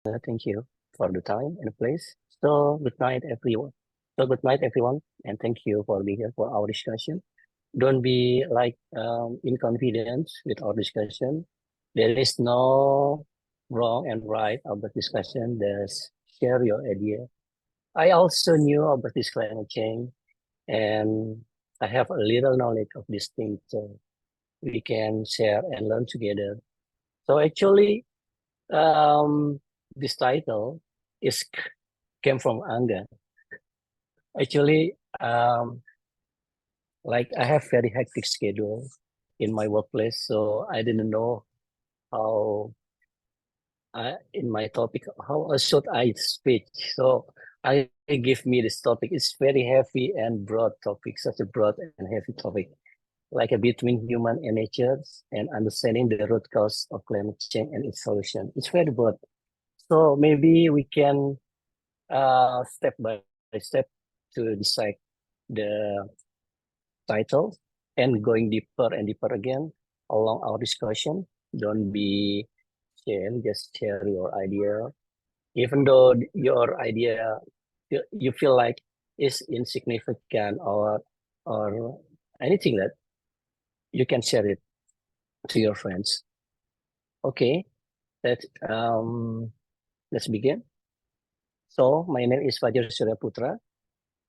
Thank you for the time and the place. So good night, everyone. So good night, everyone, and thank you for being here for our discussion. Don't be like inconvenient with our discussion. There is no wrong and right of the discussion. Just share your idea. I also knew about this climate change, and I have a little knowledge of this thing, so we can share and learn together. So actually, um, this title is came from Angga. Actually, like I have very hectic schedule in my workplace, so I didn't know how in my topic how should I speak. So I give me this topic. It's very heavy and broad topic, such a broad and heavy topic, like a between human and nature and understanding the root cause of climate change and its solution. It's very broad. So maybe we can step by step to decide the title and going deeper and deeper again along our discussion. Don't be ashamed, just share your idea. Even though your idea you feel like is insignificant or anything that you can share it to your friends. Okay, that let's begin. So my name is Fajar Surya Putra.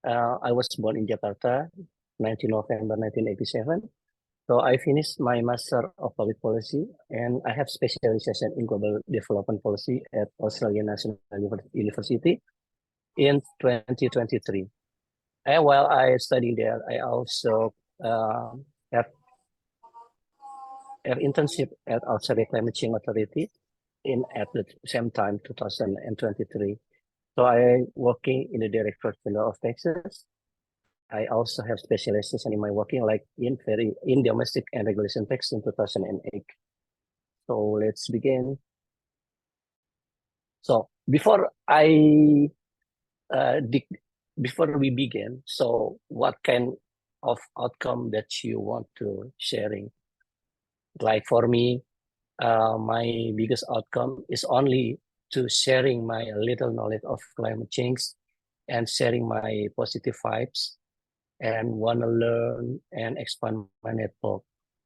I was born in Jakarta, 19 November 1987. So I finished my Master of Public Policy and I have specialization in global development policy at Australian National University in 2023. And while I studied there, I also uh, have an internship at Australia Climate Change Authority in at the same time 2023. So I working in the Directorate General of Taxes. I also have specialization in my working like in domestic and regulation tax in 2008. So let's begin. So uh, before we begin, so what kind of outcome that you want to sharing? Like for me, my biggest outcome is only to sharing my little knowledge of climate change and sharing my positive vibes and want to learn and expand my network.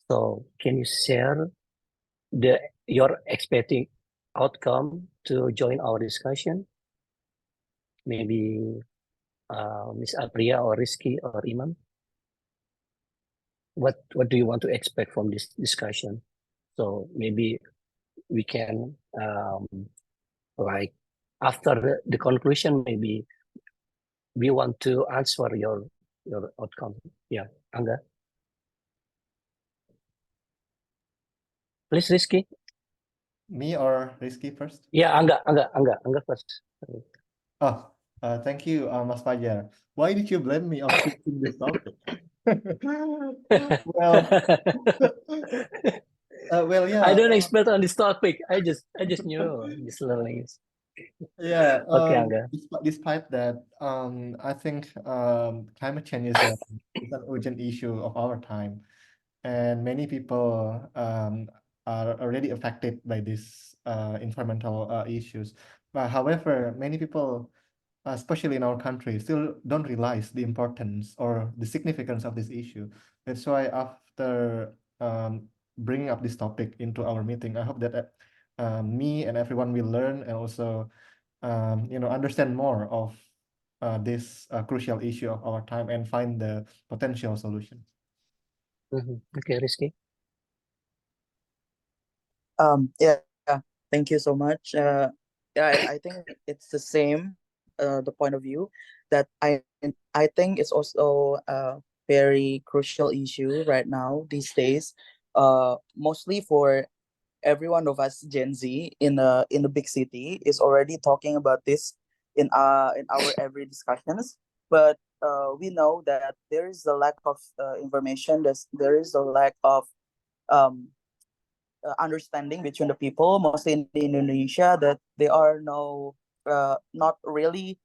So can you share the your expecting outcome to join our discussion? Maybe Miss Apria or Rizky or Imam. What do you want to expect from this discussion? So maybe we can like after the conclusion, maybe we want to answer your outcome. Yeah, Angga, please, Rizky. Me or Rizky first? Yeah, Angga first. Oh, thank you, Mas Fajar. Why did you blame me of choosing this topic? Well, well, I yeah, don't expert on this topic. I just knew this learning. yeah. Okay, Angga. Despite that, I think climate change is an urgent issue of our time, and many people are already affected by these environmental issues. But however, many people, especially in our country, still don't realize the importance or the significance of this issue. That's why after bringing up this topic into our meeting, I hope that me and everyone will learn and also understand more of this crucial issue of our time and find the potential solutions. Okay, Rizky. Yeah, thank you so much. Yeah, I think it's the same, the point of view that I think it's also a very crucial issue right now these days. Mostly for every one of us Gen Z in the big city is already talking about this in our every discussions. But we know that there is a lack of information. There is a lack of um understanding between the people, mostly in Indonesia, that there are not really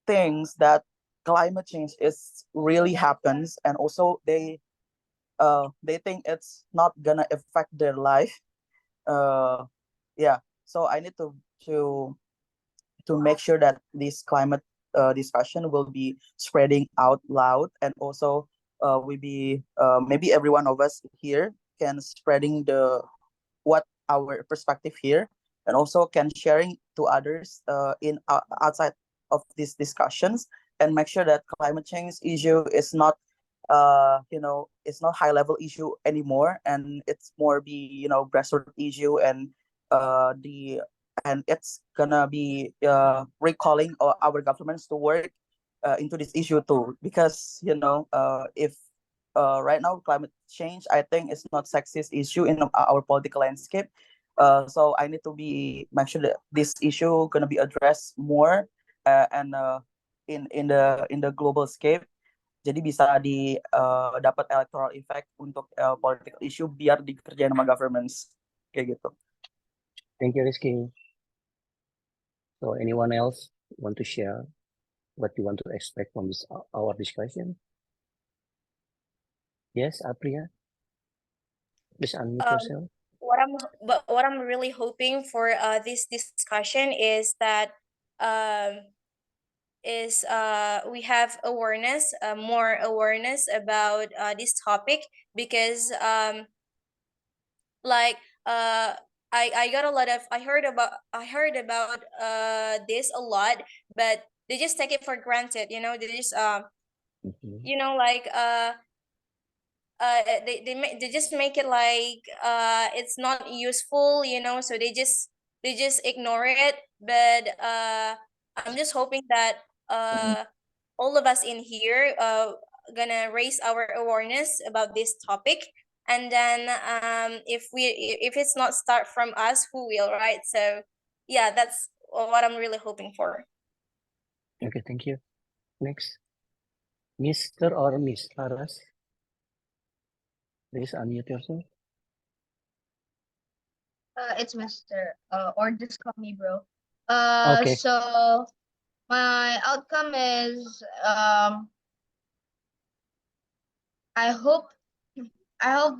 things that climate change is really happens, and also they think it's not gonna affect their life. Uh, yeah. So I need to make sure that this climate discussion will be spreading out loud, and also we be maybe every one of us here can spreading the what our perspective here, and also can sharing to others in outside of these discussions, and make sure that climate change issue is not it's not high level issue anymore, and it's more be grassroots issue, and it's gonna be recalling our governments to work into this issue too, because if right now climate change, I think, is not sexist issue in our political landscape. So I need to be make sure that this issue gonna be addressed more and in the global scape. Jadi bisa dapat electoral effect untuk political issue biar dikerjain sama governments kayak gitu. Thank you, Rizky. So anyone else want to share what you want to expect from this our discussion? Yes, Apriya. Please unmute yourself. What I'm really hoping for this discussion is that we have awareness, more awareness about this topic, because I got a lot of I heard about this a lot, but they just take it for granted, they just they just make it like it's not useful, so they just ignore it. But I'm just hoping that all of us in here gonna raise our awareness about this topic, and then if it's not start from us, who will, right? So yeah, that's what I'm really hoping for. Okay, thank you. Next, Mr. or Miss Laras. Please unmute yourself. It's Mr. Or just call me bro. Okay. So my outcome is I hope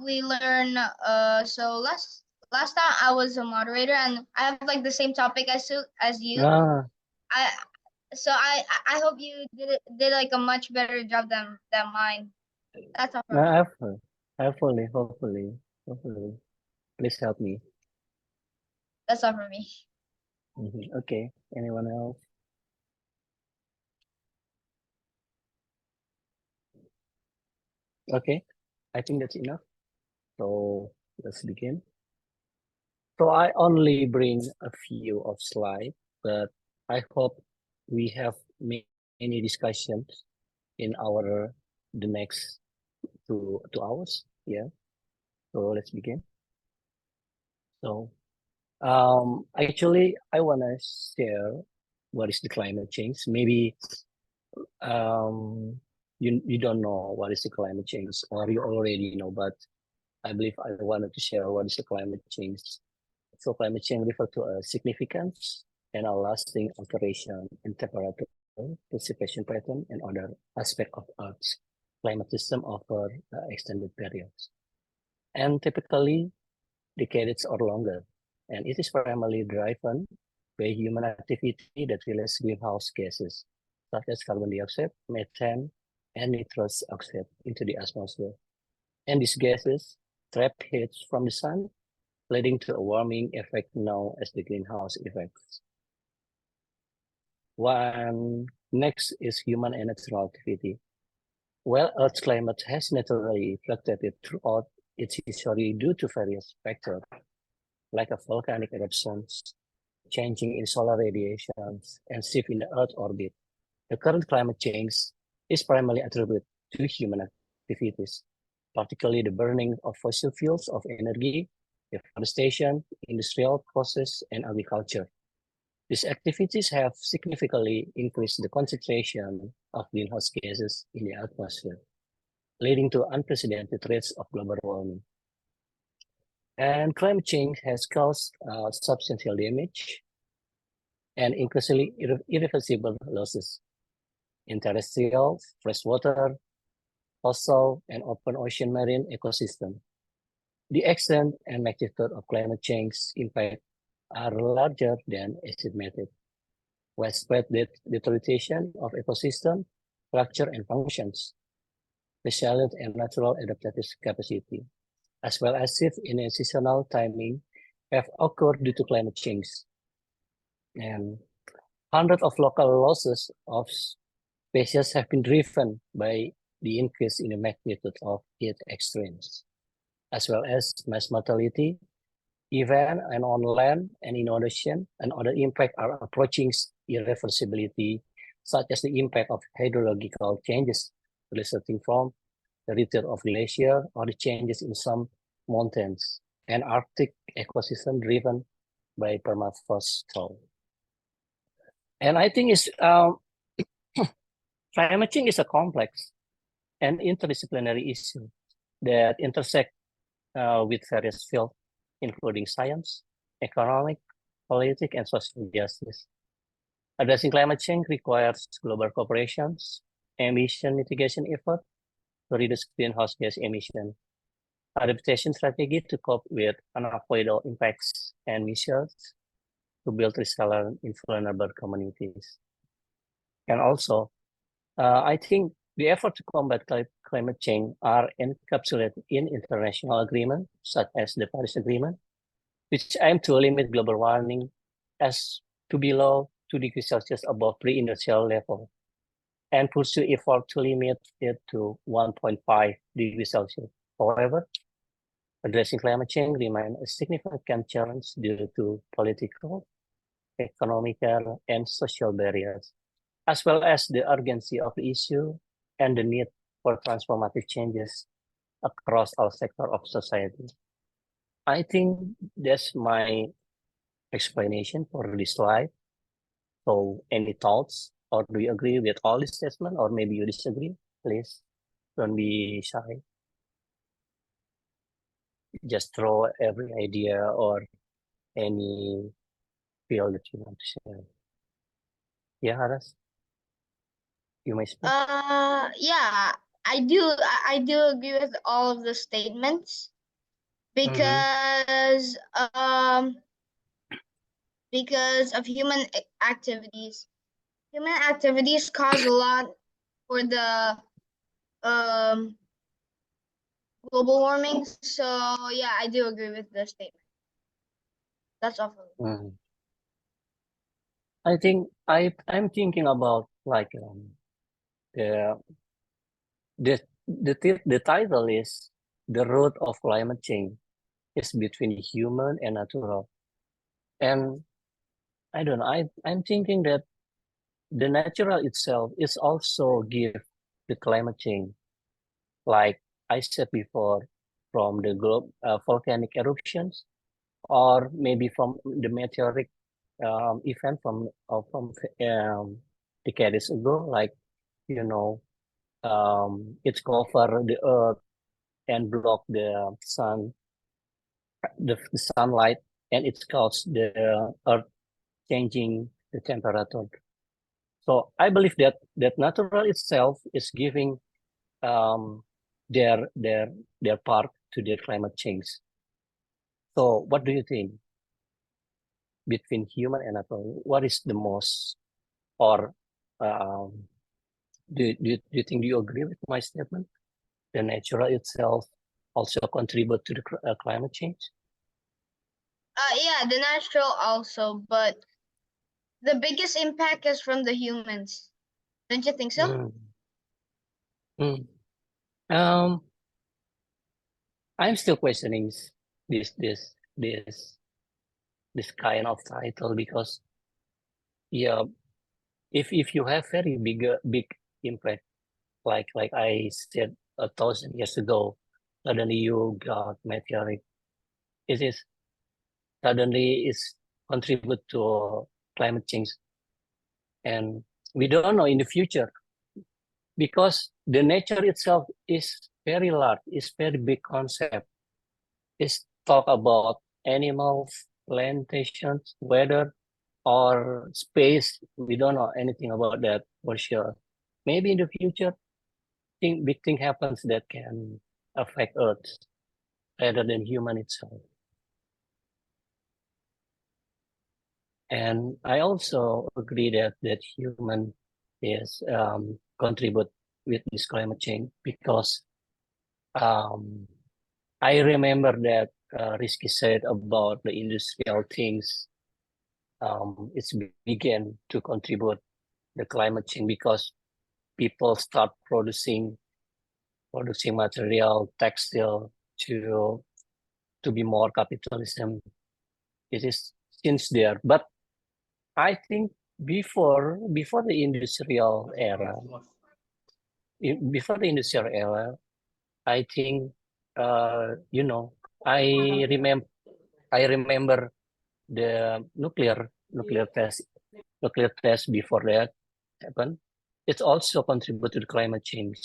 we learn. So last time I was a moderator, and I have like the same topic as you. Ah, I hope you did like a much better job than mine. That's all. For me. hopefully. Please help me. That's all for me. Okay. Anyone else? Okay. I think that's enough. So let's begin. So I only bring a few of slides, but I hope we have many discussions in the next two hours. Yeah. So let's begin. So actually I wanna share what is the climate change. Maybe you don't know what is the climate change, or you already know, but I believe I wanted to share what is the climate change. So climate change refers to a significance and a lasting alteration in temperature, precipitation pattern, and other aspects of Earth's climate system over extended periods, and typically decades or longer. And it is primarily driven by human activity that releases greenhouse gases, such as carbon dioxide, methane, and nitrous oxide into the atmosphere. And these gases trap heat from the sun, leading to a warming effect known as the greenhouse effect. One next is human and natural activity. Well, Earth's climate has naturally fluctuated throughout its history due to various factors, like volcanic eruptions, changing in solar radiations, and shift in the Earth's orbit. The current climate change is primarily attributed to human activities, particularly the burning of fossil fuels of energy, deforestation, industrial process, and agriculture. These activities have significantly increased the concentration of greenhouse gases in the atmosphere, leading to unprecedented rates of global warming. And climate change has caused substantial damage and increasingly irreversible losses in terrestrial, freshwater, coastal, and open ocean marine ecosystem. The extent and magnitude of climate change impact are larger than estimated. Widespread deterioration of ecosystem, structure, and functions, resilient and natural adaptive capacity, as well as shift in a seasonal timing have occurred due to climate change. And hundreds of local losses of species have been driven by the increase in the magnitude of heat extremes, as well as mass mortality, even and on land and in ocean, and other impacts are approaching irreversibility, such as the impact of hydrological changes resulting from the return of glacier or the changes in some mountains and Arctic ecosystem driven by permafrost thaw. And I think it's climate change is a complex and interdisciplinary issue that intersect with various fields, including science, economic, politics, and social justice. Addressing climate change requires global cooperation, emission mitigation efforts to reduce greenhouse gas emission, adaptation strategy to cope with unavoidable impacts, and measures to build resilient in vulnerable communities. And also, I think the effort to combat climate change are encapsulated in international agreements such as the Paris Agreement, which aim to limit global warming as to below 2 degrees Celsius above pre-industrial level, and pursue effort to limit it to 1.5 degrees Celsius. However, addressing climate change remains a significant challenge due to political, economical, and social barriers, as well as the urgency of the issue and the need for transformative changes across all sectors of society. I think that's my explanation for this slide. So any thoughts, or do you agree with all this statement, or maybe you disagree? Please don't be shy. Just throw every idea or any field that you want to share. Yeah, Haras, you may speak. Yeah, I do agree with all of the statements because of human activities. Human activities cause a lot for the global warming. So yeah, I do agree with the statement. That's all for me. I think I'm thinking about like the title is The Root of Climate Change is Between Human and Natural. And I don't know, I'm thinking that the natural itself is also give the climate change. Like I said before, from the volcanic eruptions, or maybe from the meteoric event from decades ago, like it's cover the earth and block the sun, the sunlight, and it's caused the earth changing the temperature. So I believe that natural itself is giving their part to the climate change. So what do you think between human and natural? What is the most, or do you agree with my statement? The natural itself also contribute to the climate change? Yeah, the natural also, but the biggest impact is from the humans. Don't you think so? I'm still questioning this kind of title, because yeah, if you have very big impact, like I said 1,000 years ago, suddenly you got meteoric, it is suddenly is contribute to climate change, and we don't know in the future, because the nature itself is very large, is very big concept. It's talk about animals, plantations, weather, or space. We don't know anything about that for sure. Maybe in the future, big thing happens that can affect Earth rather than human itself. And I also agree that human is contribute with this climate change because I remember that Rizky said about the industrial things. It's began to contribute the climate change because people start producing material, textile to be more capitalism. It is since there, but I think before the industrial era, before the industrial era, I think you know I remember the nuclear test before that happened. It's also contributed to climate change.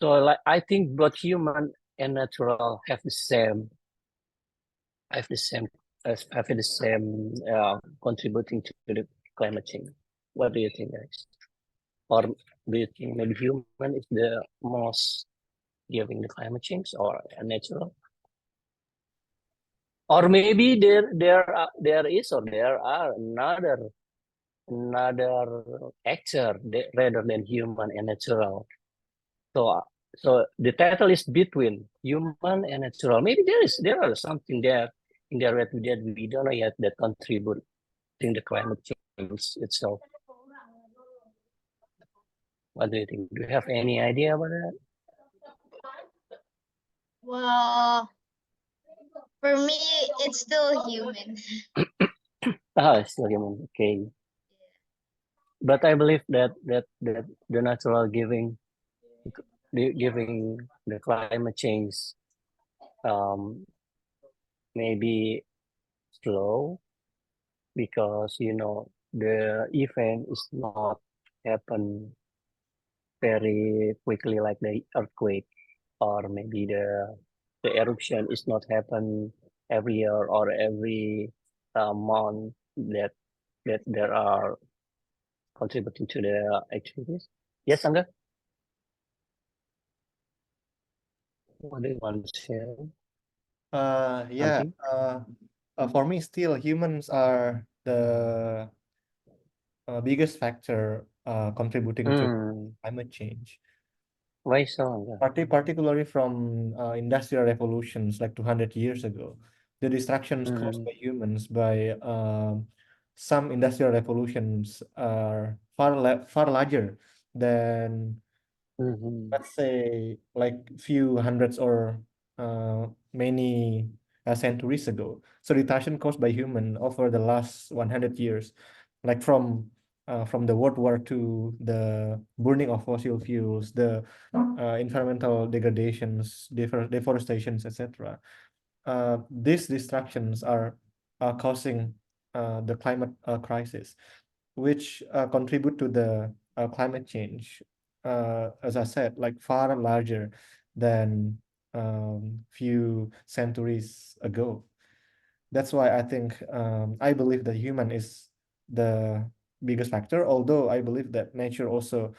So like I think both human and natural have the same have the same contributing to the climate change. What do you think, guys? Or do you think maybe human is the most giving the climate change or natural? Or maybe there is or there are another actor rather than human and natural. So the title is between human and natural. Maybe there are something there in there that we don't know yet that contribute to the climate change itself. What do you think? Do you have any idea about that? Well, for me, it's still human. Still human. Okay. But I believe that the natural giving the climate change maybe slow because the event is not happen very quickly like the earthquake, or maybe the eruption is not happen every year or every month that there are contributing to the activities. Yes, Angga? What do you want to share? Yeah. Something? For me, still humans are the biggest factor contributing to climate change. Why so, Angga? Particularly from industrial revolutions like 200 years ago, the destructions caused Mm, by humans by some industrial revolutions are far larger than, mhm. let's say, like few hundreds or many centuries ago. So destruction caused by human over the last 100 years, like from the World War II, the burning of fossil fuels, the environmental degradations, deforestations, etc. These distractions are causing the climate crisis, which contribute to the climate change. As I said, like far larger than few centuries ago. That's why I think I believe that human is the biggest factor, although I believe that nature also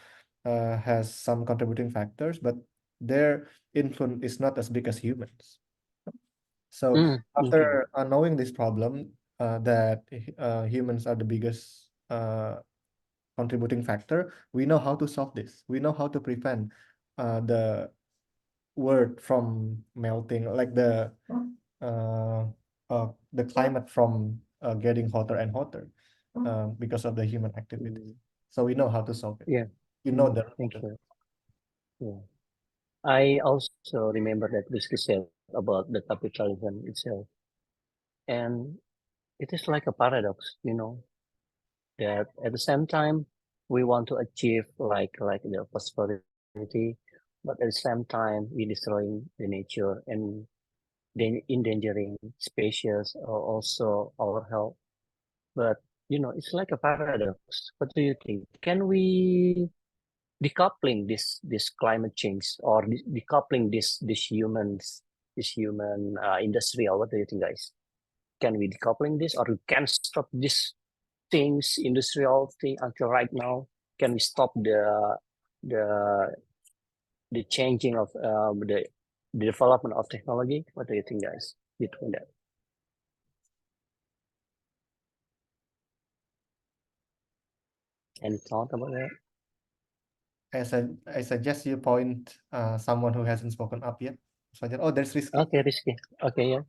has some contributing factors, but their influence is not as big as humans. So Okay. after knowing this problem, that humans are the biggest contributing factor, we know how to solve this. We know how to prevent the world from melting, like uh, the climate from getting hotter and hotter because of the human activities. Mm, So we know how to solve it. yeah. You know the Thank you. Yeah. I also remember that Rizky said about the capitalism itself. And it is like a paradox, that at the same time we want to achieve like the prosperity, but at the same time we destroying the nature and then endangering species or also our health. But it's like a paradox. What do you think? Can we decoupling this climate change or decoupling this human industrial? What do you think, guys? Can we decoupling this, or we can stop this things industrial thing until right now? Can we stop the the changing of the development of technology? What do you think, guys, between that? Any thought about that? I suggest you point someone who hasn't spoken up yet. Oh, there's Rizky. Okay, Rizky. Okay, yeah.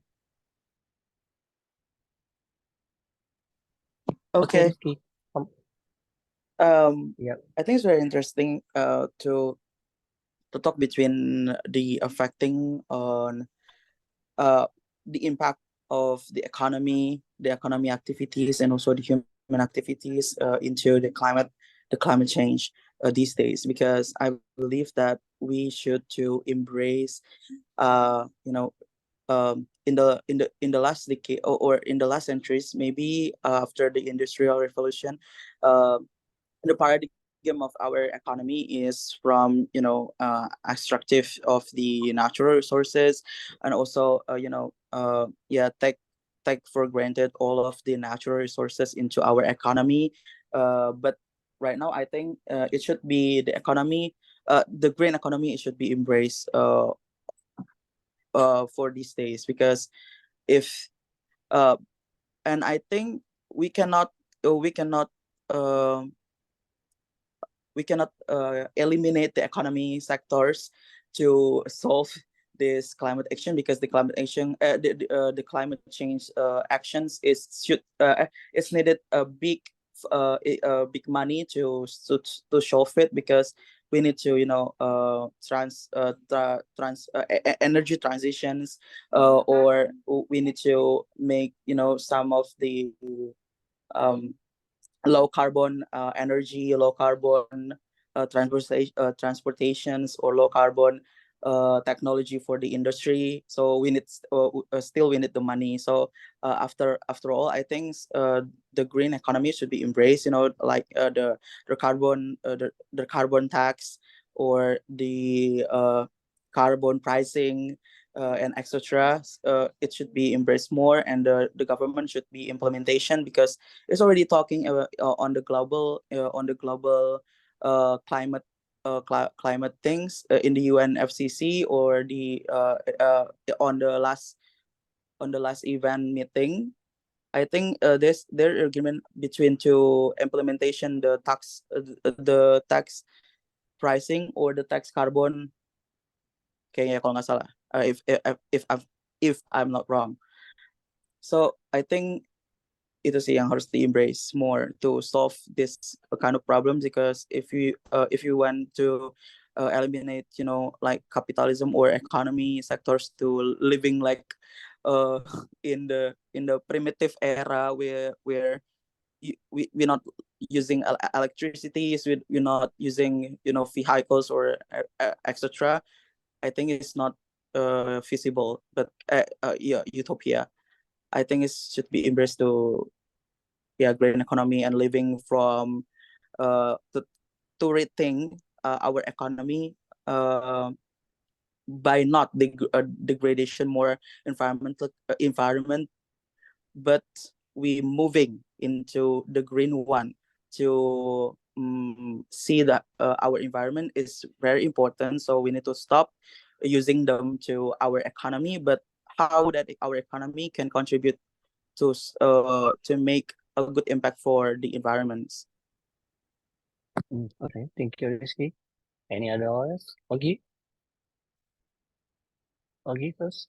Okay, Okay. Rizky. Yeah. I think it's very interesting to talk between the affecting on the impact of the economy activities, and also the human activities into the climate change these days. Because I believe that we should to embrace, you know, in the last decade, or in the last centuries, maybe after the industrial revolution, uh, the paradigm of our economy is from, extractive of the natural resources, and also, yeah, take for granted all of the natural resources into our economy. But right now, I think it should be the economy, the green economy, it should be embraced for these days. Because if uh and I think we cannot uh, we cannot uh, eliminate the economy sectors to solve this climate action. Because the climate change actions it's needed a big money to solve it. Because we need to, energy transitions, or we need to make, some of the um low carbon energy, low carbon transportations, or low carbon technology for the industry. So we need, still we need the money. So after all, I think the green economy should be embraced. Like the carbon tax, or the carbon pricing, and etc. It should be embraced more, and the government should be implementation. Because it's already talking on the global climate climate things in the UNFCCC, or the on the last event meeting. I think there agreement between to implementation the tax pricing, or the tax carbon, kayaknya kalau nggak salah, if I'm not wrong. So I think itu sih yang harus di-embrace more to solve this kind of problems. Because if you want to eliminate, like capitalism or economy sectors, to living like uh in the primitive era, where we're not using electricities, we're not using, vehicles, or etc. I think it's not feasible. But yeah, utopia, I think it should be embraced to, yeah, green economy, and living from to rethink our economy by not degradation more environment, but we moving into the green one, to see that our environment is very important. So we need to stop using them to our economy, but how that our economy can contribute to make a good impact for the environments. Okay, thank you, Rizky. Any other others? Ogi first,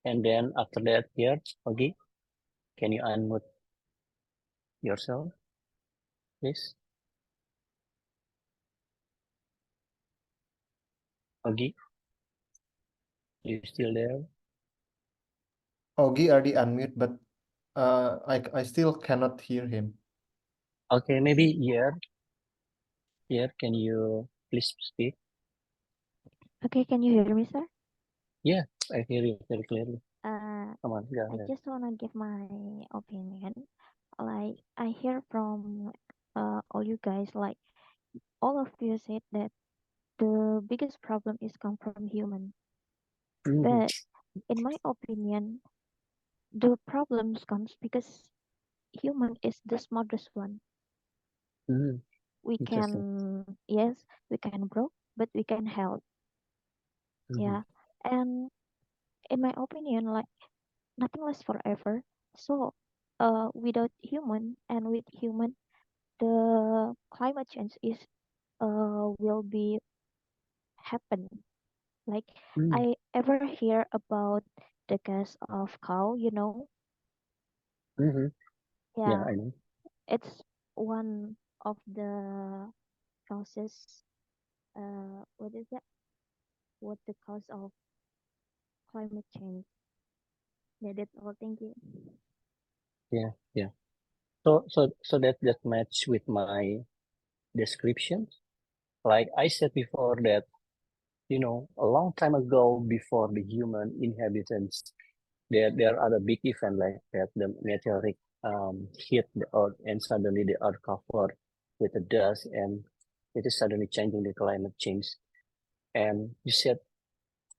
and then after that, here, Ogi, can you unmute yourself, please? Ogi, you still there? Ogi already unmute, but I still cannot hear him. Okay, maybe here, can you please speak? Okay, can you hear me, sir? Yeah, I hear you very clearly. Come on, go I ahead. just want to give my opinion. Like, I hear from all you guys, like, all of you said that the biggest problem is come from human. Mhm. But in my opinion, the problems comes because human is the smartest one. Mhm. We Interesting. can, yes, we can grow, but we can help. Mhm. Yeah. And in my opinion, like, nothing lasts forever. So, without human and with human, the climate change is will be happen. Like Mm, I ever hear about the gas of cow, you know? mhm. Yeah, Yeah, I know. it's one of the causes. What is that? What the cause of climate change? Yeah, that's all. Thank you. Yeah, yeah. So that match with my description. Like I said before that, a long time ago, before the human inhabitants, there are a big event like that. The meteoric hit the earth, and suddenly the earth covered with the dust, and it is suddenly changing the climate change. And you said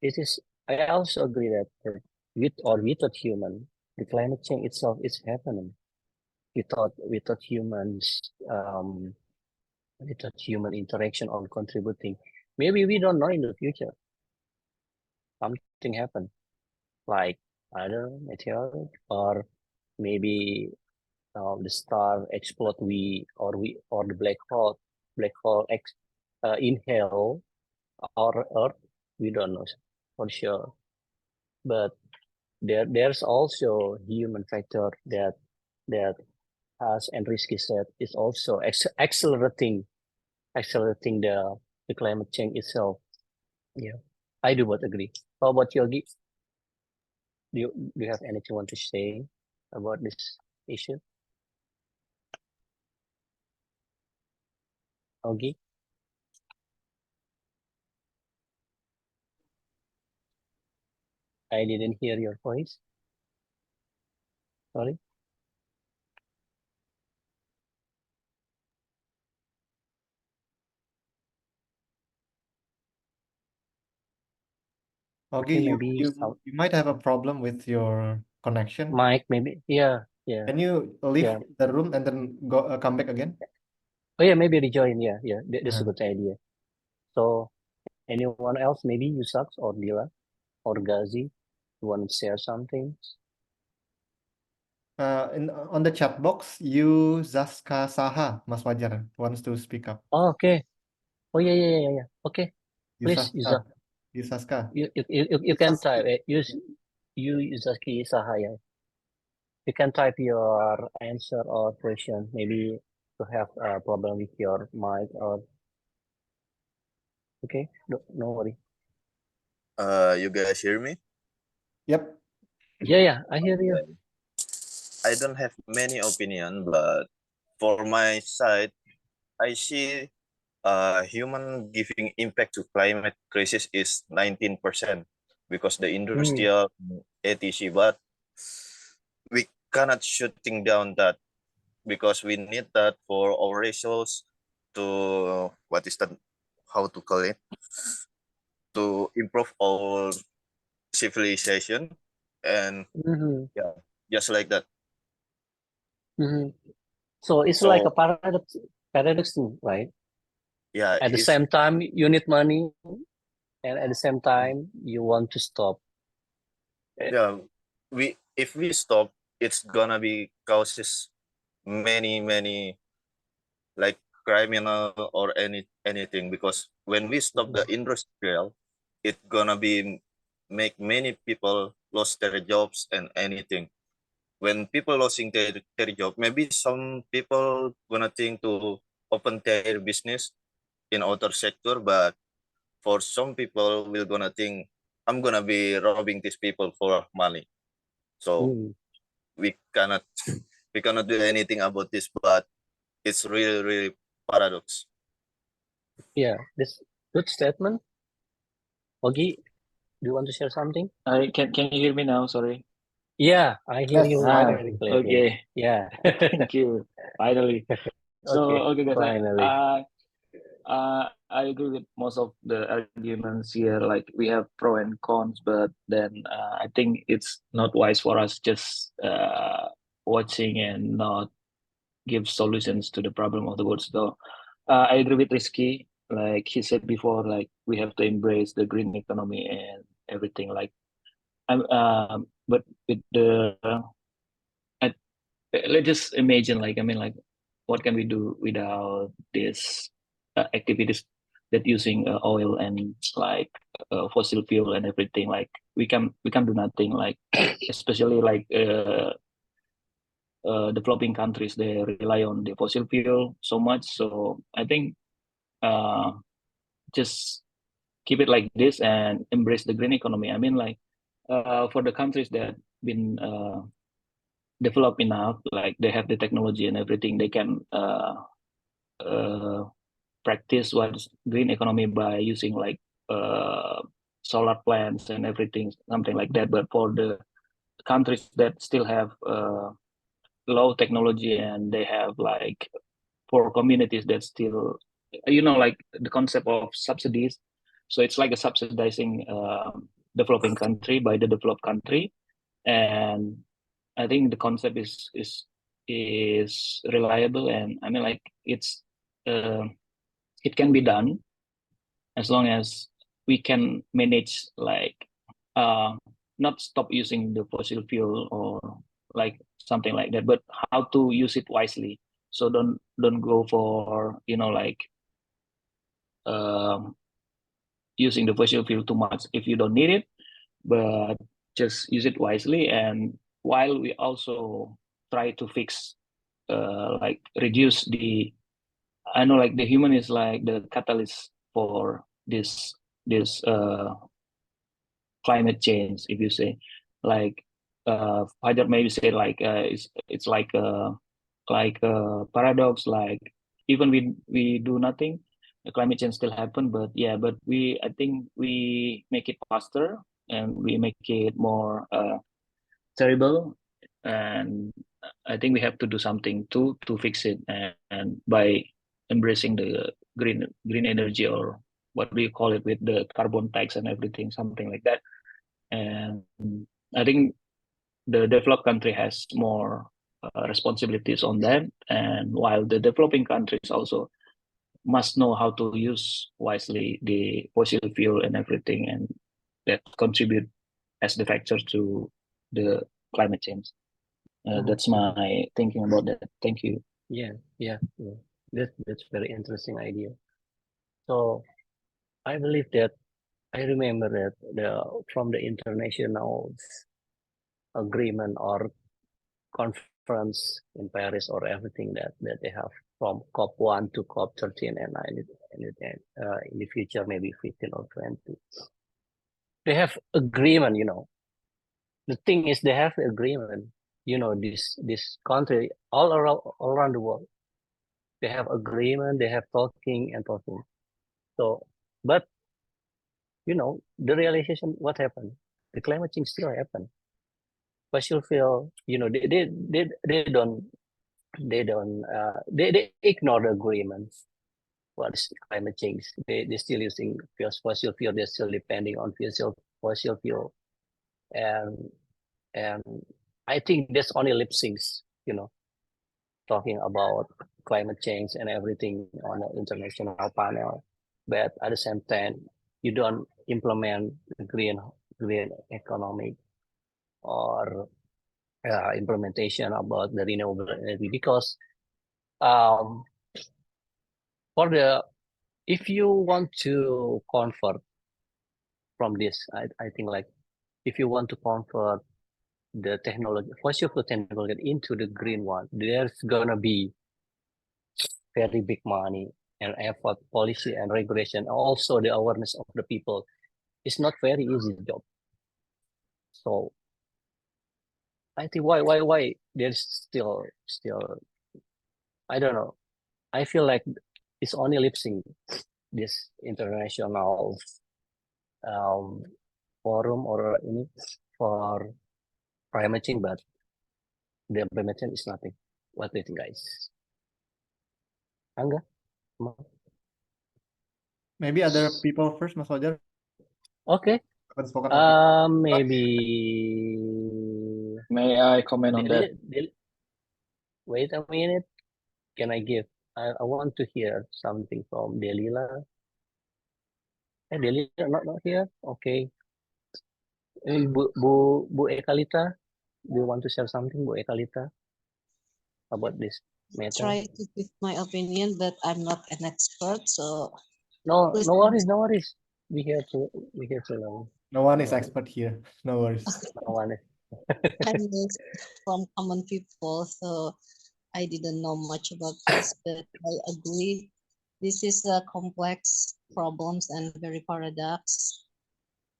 it is. I also agree that with or without human, the climate change itself is happening. Without humans, without human interaction or contributing, maybe we don't know in the future something happen, like either meteor or maybe the star explode, or the black hole inhale our earth. We don't know for sure, but there's also human factor that as Enrique said is also accelerating the climate change itself. Yeah, I do both agree. How about Yogi? Do you have anything you want to say about this issue? Yogi, I didn't hear your voice. Sorry. Okay, Okay, you maybe you some you might have a problem with your connection. Mike, maybe. Yeah, yeah, Can you leave yeah. the room and then come back again? Oh yeah, maybe rejoin. Yeah, yeah. That's a Uh, good idea. So anyone else? Maybe Yusuf or Dila or Ghazi, you want to share something? on the chat box, you Zaska Saha, Mas Wajar wants to speak up. Oh, okay. Oh yeah, yeah, yeah, yeah. Okay, please, Yusuf. Yusaska, Yusaska. You can Yusaska. type it. You Yuzaki Sahaya. You can type your answer or question. Maybe you have a problem with your mic or okay. No worry. You guys hear me? Yep. Yeah, yeah. I hear you. Okay. I don't have many opinion, but for my side, I see human giving impact to climate crisis is 19% because the industrial etc. But we cannot shutting down that because we need that for our resource to what is that? How to call it? To improve our civilization and Mm-hmm. yeah, just like that. Mm-hmm. So it's like a So paradox thing, right? yeah, At the it's same time, you need money, and at the same time, you want to stop. yeah, we if we stop, it's gonna be causes many like criminal or anything because when we stop the industrial, it's gonna be make many people lost their jobs and anything. When people losing their job, maybe some people gonna think to open their business in other sector, but for some people will gonna think I'm gonna be robbing these people for money. So Mm. we cannot we cannot do anything about this, but it's really paradox. Yeah, this good statement. Ogi, do you want to share something? I can you hear me now? Sorry. Yeah, I hear Yes, you Ah, very finally. clearly. okay. Yeah. Thank you. Finally. So Okay, okay guys, finally. I agree with most of the arguments here. Like we have pro and cons, but then I think it's not wise for us just watching and not give solutions to the problem of the world. So I agree with Rizky. Like he said before, like we have to embrace the green economy and everything. Like but with the let's just imagine, like I mean, like what can we do without this activities that using oil and like fossil fuel and everything. Like we can do nothing. Like especially like developing countries, they rely on the fossil fuel so much. So I think just keep it like this and embrace the green economy. I mean, like for the countries that been developed enough, like they have the technology and everything, they can practice what's green economy by using like solar plants and everything, something like that. But for the countries that still have low technology and they have like for communities that still, like the concept of subsidies. So it's like a subsidizing developing country by the developed country, and I think the concept is reliable, and I mean like it can be done as long as we can manage like not stop using the fossil fuel or like something like that, but how to use it wisely. So don't go for like using the fossil fuel too much if you don't need it, but just use it wisely. And while we also try to fix like reduce the, I know like the human is like the catalyst for this climate change, if you say. Like Fajar maybe say like it's like a paradox, like even we do nothing, the climate change still happen. But yeah, but I think we make it faster and we make it more terrible, and I think we have to do something to fix it, and by embracing the green energy, or what do you call it, with the carbon tax and everything, something like that. And I think the developed country has more responsibilities on that, and while the developing countries also must know how to use wisely the fossil fuel and everything, and that contribute as the factor to the climate change. That's my thinking about that. Thank you. Yeah. That's very interesting idea. So I believe that I remember that from the international agreement or conference in Paris or everything that they have from COP1 to COP13 and in the future maybe 15 or 20. They have agreement, The thing is they have agreement, this country all around the world. They have agreement, they have talking and talking. So, but the realization, what happened? The climate change still happen. Fossil fuel, they don't they ignore the agreements. What is climate change? They still using fossil fuel. They're still depending on fossil fuel, and I think that's only lip syncs. Talking about climate change and everything on the international panel, but at the same time, you don't implement the green economic or implementation about the renewable energy, because if you want to convert from this, I think like if you want to convert the technology, fossil fuel technology into the green one, there's gonna be very big money and effort, policy and regulation, also the awareness of the people. It's not very easy job. So I think why there's still I don't know. I feel like it's only lip sync this international forum or ini for climate change, but the implementation is nothing. What do you think, guys? Angga? Maybe other people first, Mas Fajar. Okay. Spoken nanti. Maybe. May I comment on that? Wait a minute. Can I give? I want to hear something from Delila. Delila not here. Okay. Bu Ekalita, do you want to share something, Bu Ekalita, about this? matter. try to give my opinion, but I'm not an expert, so No, please. no worries, no worries. We here to learn. No one is expert here. No worries. No one is. I'm just from common people, so I didn't know much about this, but I agree this is a complex problems and very paradox.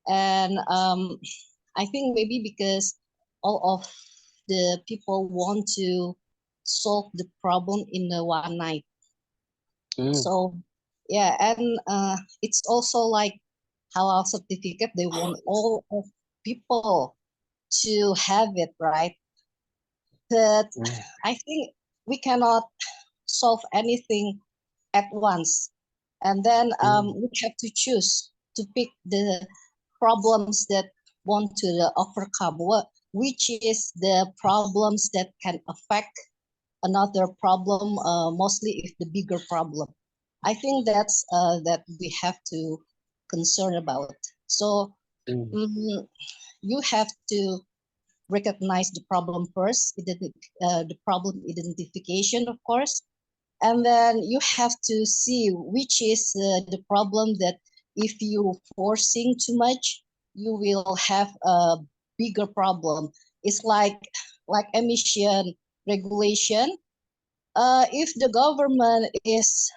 And I think maybe because all of the people want to solve the problem in the one night. Mm. So yeah, and it's also like halal certificate. They want all of people to have it, right? But Mm. I think we cannot solve anything at once, and then we have to choose to pick the problems that want to overcome which is the problems that can affect another problem, mostly if the bigger problem. I think that's that we have to concern about. So you have to recognize the problem first, the problem identification, of course, and then you have to see which is the problem that if you forcing too much, you will have a bigger problem. It's like emission regulation. If the government is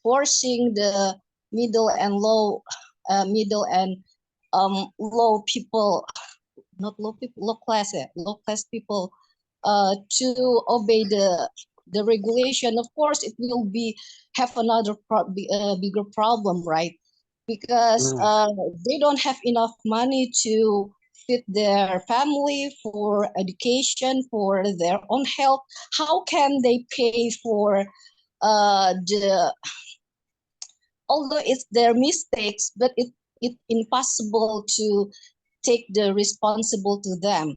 forcing the middle and low, low people, not low people, low class people, to obey the regulation, of course it will be have another bigger problem, right? Because they don't have enough money to feed their family, for education, for their own health. How can they pay for the, although it's their mistakes, but it's impossible to take the responsible to them.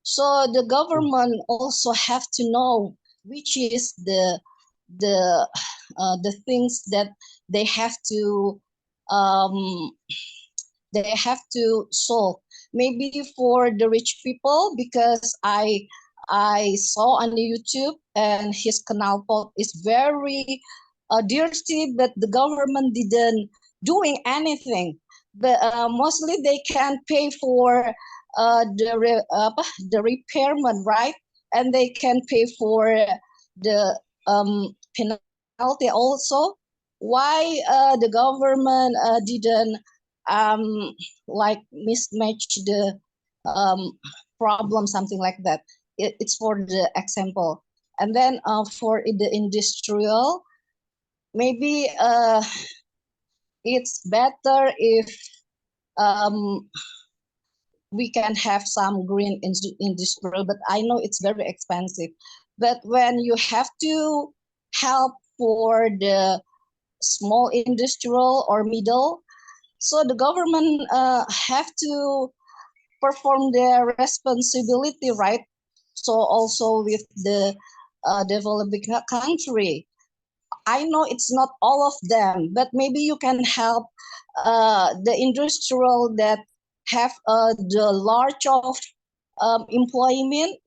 So the government also have to know which is the things that they have to solve. Maybe for the rich people, because I saw on YouTube and his canal pot is very dirty, but the government didn't doing anything. But mostly they can pay for the repairment, right? And they can pay for the penalty also. Why the government didn't like mismatch the problem, something like that? It's for the example. And then for the industrial, maybe it's better if we can have some green industrial, but I know it's very expensive. But when you have to help for the small industrial or middle, so the government have to perform their responsibility, right? So also with the developing country, I know it's not all of them, but maybe you can help the industrial that have the large of employment,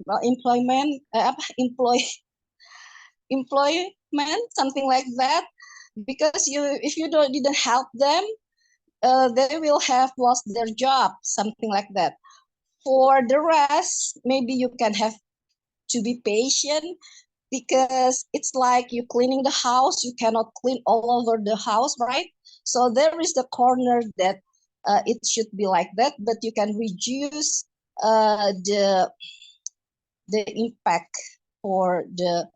something like that. Because if you didn't help them, they will have lost their job, something like that. For the rest, maybe you can have to be patient, because it's like you cleaning the house, you cannot clean all over the house, right? So there is the corner that it should be like that, but you can reduce the impact for the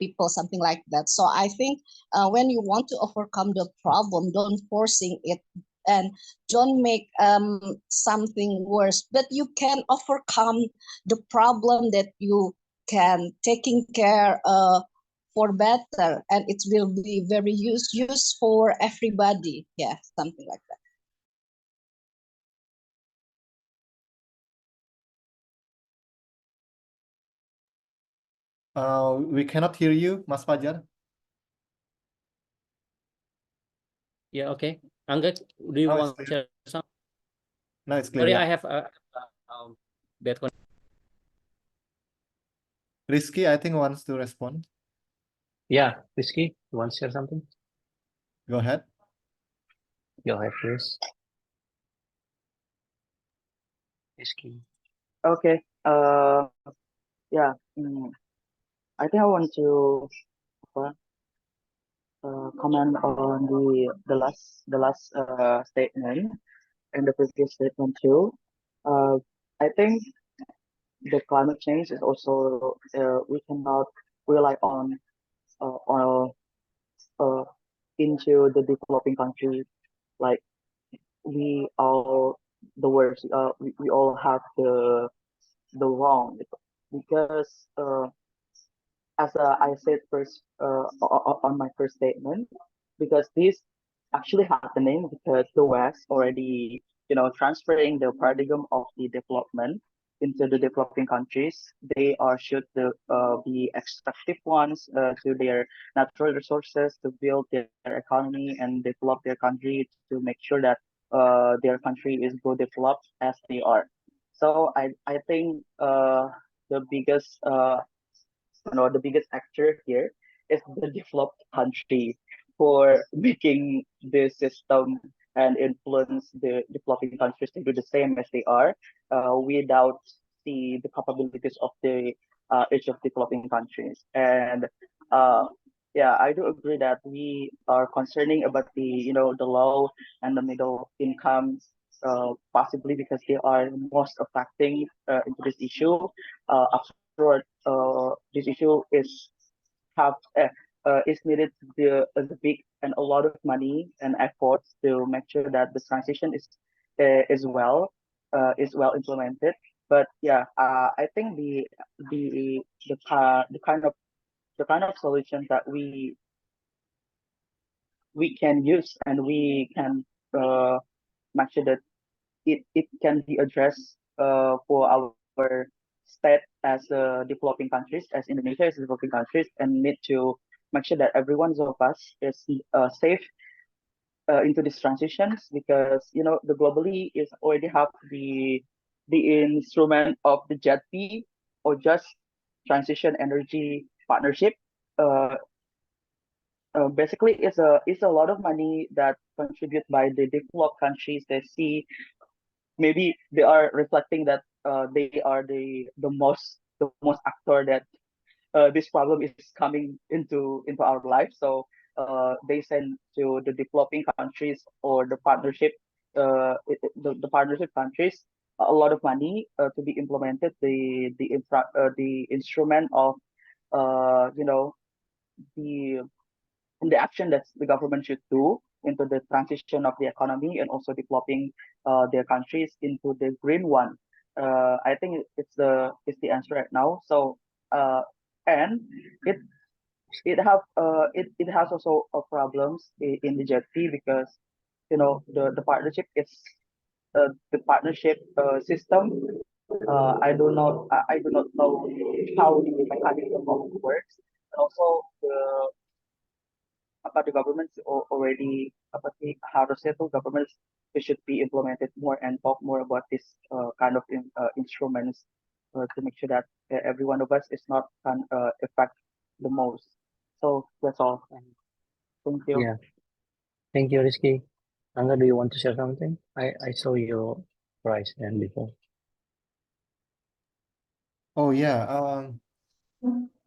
people, something like that. So I think when you want to overcome the problem, don't forcing it and don't make something worse, but you can overcome the problem that you can taking care for better, and it will be very use for everybody. Yeah, something like that. We cannot hear you, Mas Fajar. Yeah, okay. Angga, do you Now want it's to share something? Now it's clear. Sorry, Yeah. I have bad connection. Rizky, I think wants to respond. Yeah, Rizky, you want to share something? Go ahead. Go ahead, please. Rizky. Okay. Yeah. I think I want to apa, comment on the last statement and the previous statement too. I think the climate change is also we cannot rely on into the developing country, like we all the worst we all have the wrong, because as I said first on my first statement, because this actually happening because the West already, transferring the paradigm of the development into the developing countries. They are should be extractive ones to their natural resources to build their economy and develop their country to make sure that their country is go developed as they are. So I think the biggest the biggest actor here is the developed country for making the system and influence the developing countries to do the same as they are without the capabilities of the each of developing countries. And uh, yeah, I do agree that we are concerning about the the low and the middle income, possibly because they are most affecting into this issue. Afterward, this issue have is needed the big and a lot of money and efforts to make sure that the transition is well implemented. But yeah, I think the kind of solutions that we can use and we can make sure that it can be addressed for our state as developing countries, as Indonesia is developing countries, and need to make sure that every one of us is safe into these transitions, because the globally is already have the instrument of the JETP, or just transition energy partnership. Uh, Basically, it's a lot of money that contribute by the developed countries. They see maybe they are reflecting that they are the most actor that this problem is coming into our life. So they send to the developing countries or the partnership the partnership countries a lot of money to be implemented the instrument of uh, you know the the action that the government should do into the transition of the economy and also developing their countries into the green one. I think it's the answer right now. So uh, and it it has also problems in the JETP, because the partnership is the partnership system. I do not know how the mechanism of it works, and also the governments already how to settle governments, it should be implemented more and talk more about this kind of instruments to make sure that every one of us is not can affect the most. So that's all. And thank you. Yeah, thank you, Rizky. Angga, do you want to share something? I saw your price and before. Oh yeah.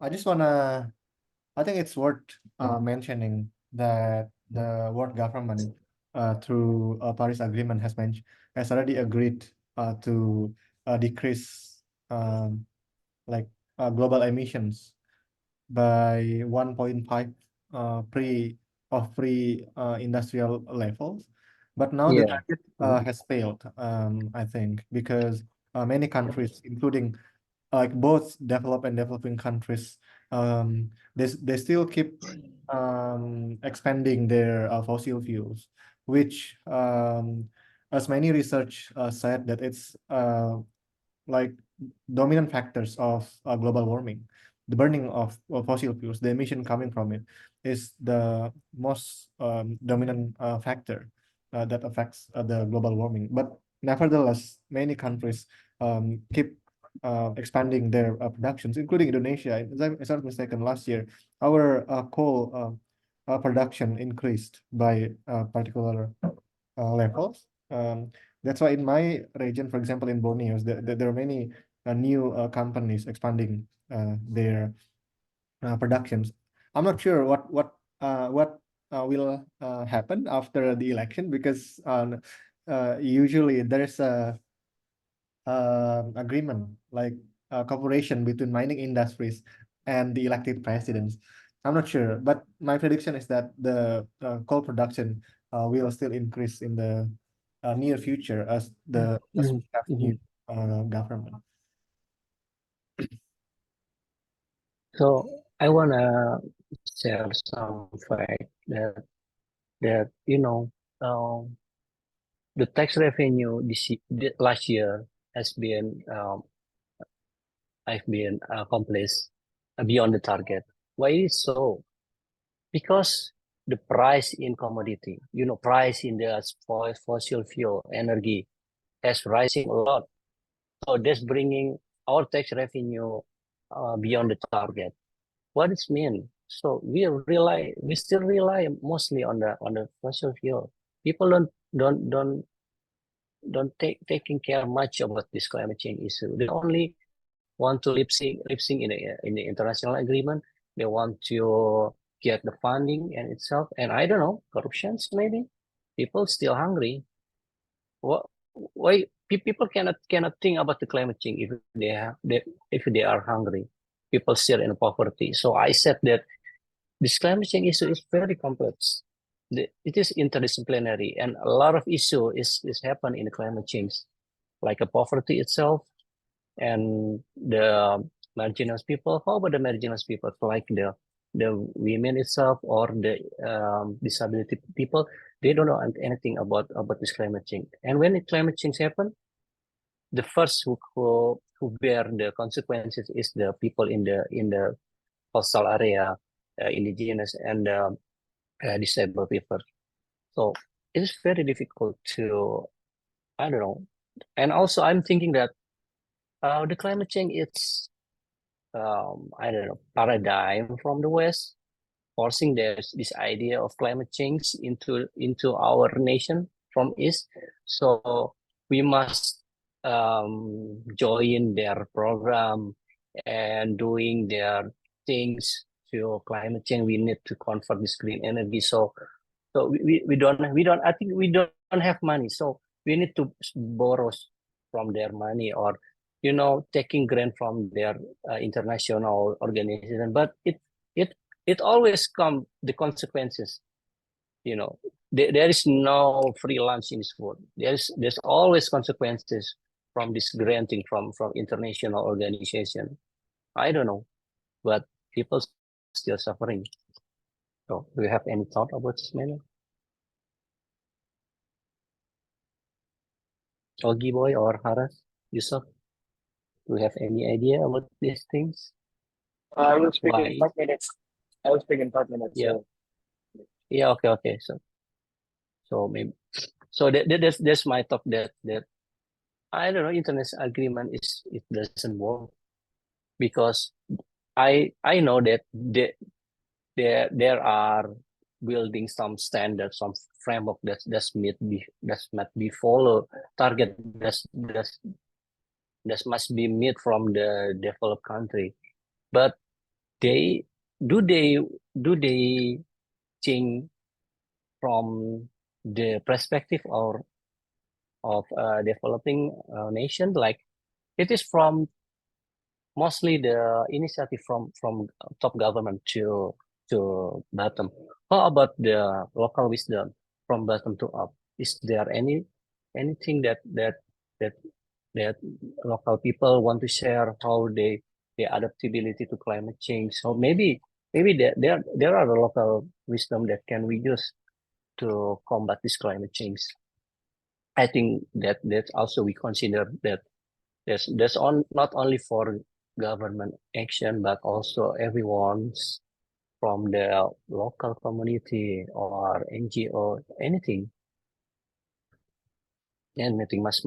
I just wanna. I think it's worth mentioning that the world government, through Paris Agreement, has already agreed to decrease like global emissions by 1.5 pre industrial levels. But now the Yeah. target Mhm. has failed, I think, because many countries, including like both developed and developing countries, they still keep expanding their fossil fuels, which as many research said that it's like dominant factors of global warming. The burning of fossil fuels, the emission coming from it, is the most dominant factor that affects the global warming. But nevertheless, many countries keep expanding their productions, including Indonesia. As I'm not mistaken, last year our coal production increased by particular levels. That's why in my region, for example, in Borneo, there are many new companies expanding their productions. I'm not sure what will happen after the election, because usually there's a agreement, like cooperation between mining industries and the elected presidents. I'm not sure, but my prediction is that the coal production will still increase in the near future as we have new government. So I wanna share some fact that the tax revenue last year has been accomplished beyond the target. Why is so? Because the price in commodity, price in the fossil fuel energy has rising a lot. So that's bringing our tax revenue beyond the target. What does it mean? So we still rely mostly on the fossil fuel. People don't taking care much about this climate change issue. They only want to lip sync in the international agreement. They want to get the funding and itself. And I don't know, corruptions maybe. People still hungry. Why people cannot think about the climate change if they are hungry? People still in poverty. So I said that this climate change issue is very complex. It is interdisciplinary, and a lot of issue is happen in climate change, like a poverty itself and the marginalized people. How about the marginalized people, like the women itself or the disability people? They don't know anything about this climate change. And when the climate change happen, the first who bear the consequences is the people in the coastal area, indigenous and disabled people. So it is very difficult to, I don't know. And also I'm thinking that the climate change is I don't know, paradigm from the West, forcing this idea of climate change into our nation from East. So we must join their program and doing their things to climate change. We need to convert this green energy. So we don't I think we don't have money. So we need to borrow from their money, or taking grant from their international organization. But it always come the consequences. There is no free lunch in this world. There's always consequences from this granting from international organization. I don't know, but people still suffering. So do you have any thought about this matter? Ogi boy or Haras, Yusuf, do you have any idea about these things? I will speak in Why? 5 minutes. I will speak in 5 minutes. Yeah. So Yeah, okay. So maybe that's my thought that I don't know, international agreement it doesn't work, because I know that there are building some standards, some framework that must be followed, target that must be met from the developed country. But do they think from the perspective of developing nation? Like, it is from mostly the initiative from top government to bottom. How about the local wisdom from bottom to up? Is there anything that local people want to share, how they their adaptability to climate change? So maybe there are the local wisdom that can we use to combat this climate change. I think that also we consider that there's not only for government action, but also everyone's from the local community or NGO, anything must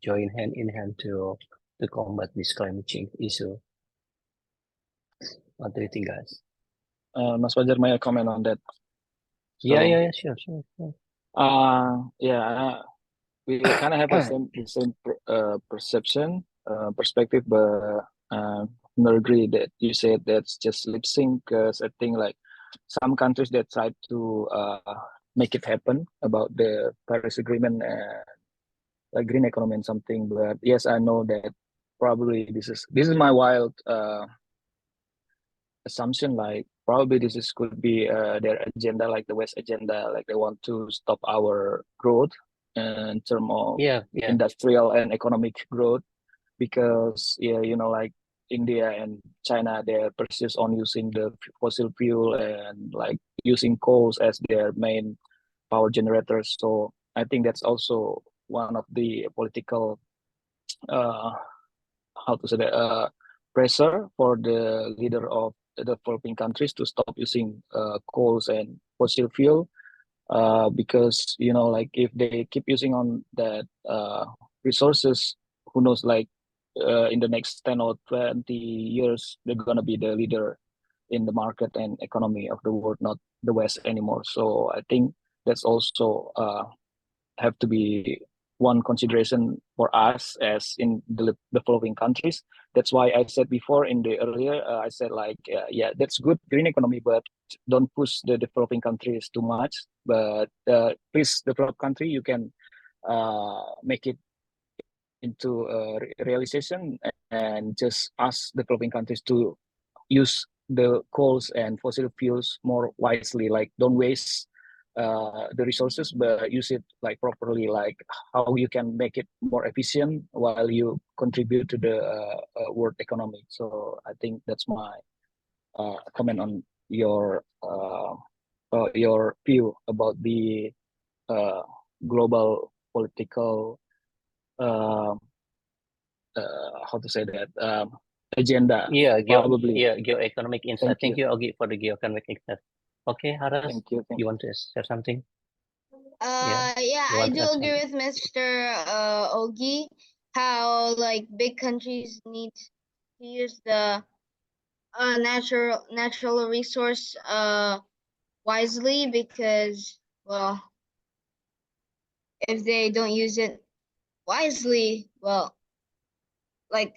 join hand in hand to to combat this climate change issue. What do you think, guys? Mas Fajar, may I comment on that? Yeah, sure. We kind of have the same perception, perspective, but I agree that you said that's just lip sync, because I think like some countries that try to make it happen about the Paris Agreement and like green economy and something. But yes, I know that probably this is my wild assumption, like probably could be their agenda, like the West agenda, like they want to stop our growth in terms of Yeah. industrial and economic growth, because like India and China, they're persist on using the fossil fuel and like using coals as their main power generators. So I think that's also one of the political how to say that pressure for the leader of the developing countries to stop using coals and fossil fuel, because like if they keep using on that resources, who knows, like in the next 10 or 20 years they're gonna be the leader in the market and economy of the world, not the West anymore. So I think that's also have to be one consideration for us as in the developing countries. That's why I said before in the earlier, I said like, yeah, that's good green economy, but don't push the developing countries too much. But please, developed country, you can make it into realization and just ask developing countries to use the coals and fossil fuels more wisely. Like don't waste the resources, but use it like properly, like how you can make it more efficient while you contribute to the world economy. So I think that's my comment on your view about the global political how to say that agenda. Yeah, probably. geoeconomic insight. Thank you, Ogi, for the geoeconomic insight. Okay, Haras, Thank you. you want to share something? Yeah, You I want to do add agree with Mr. Ogi, how like big countries need to use the natural resource wisely, because well, if they don't use it wisely, well, like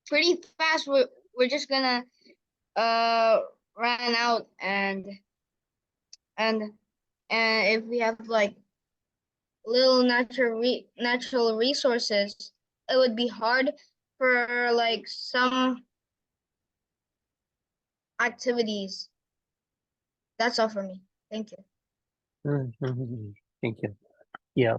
pretty fast we're just gonna run out, and if we have like little natural resources, it would be hard for like some activities. That's all for me. Thank you. Thank you. Yeah,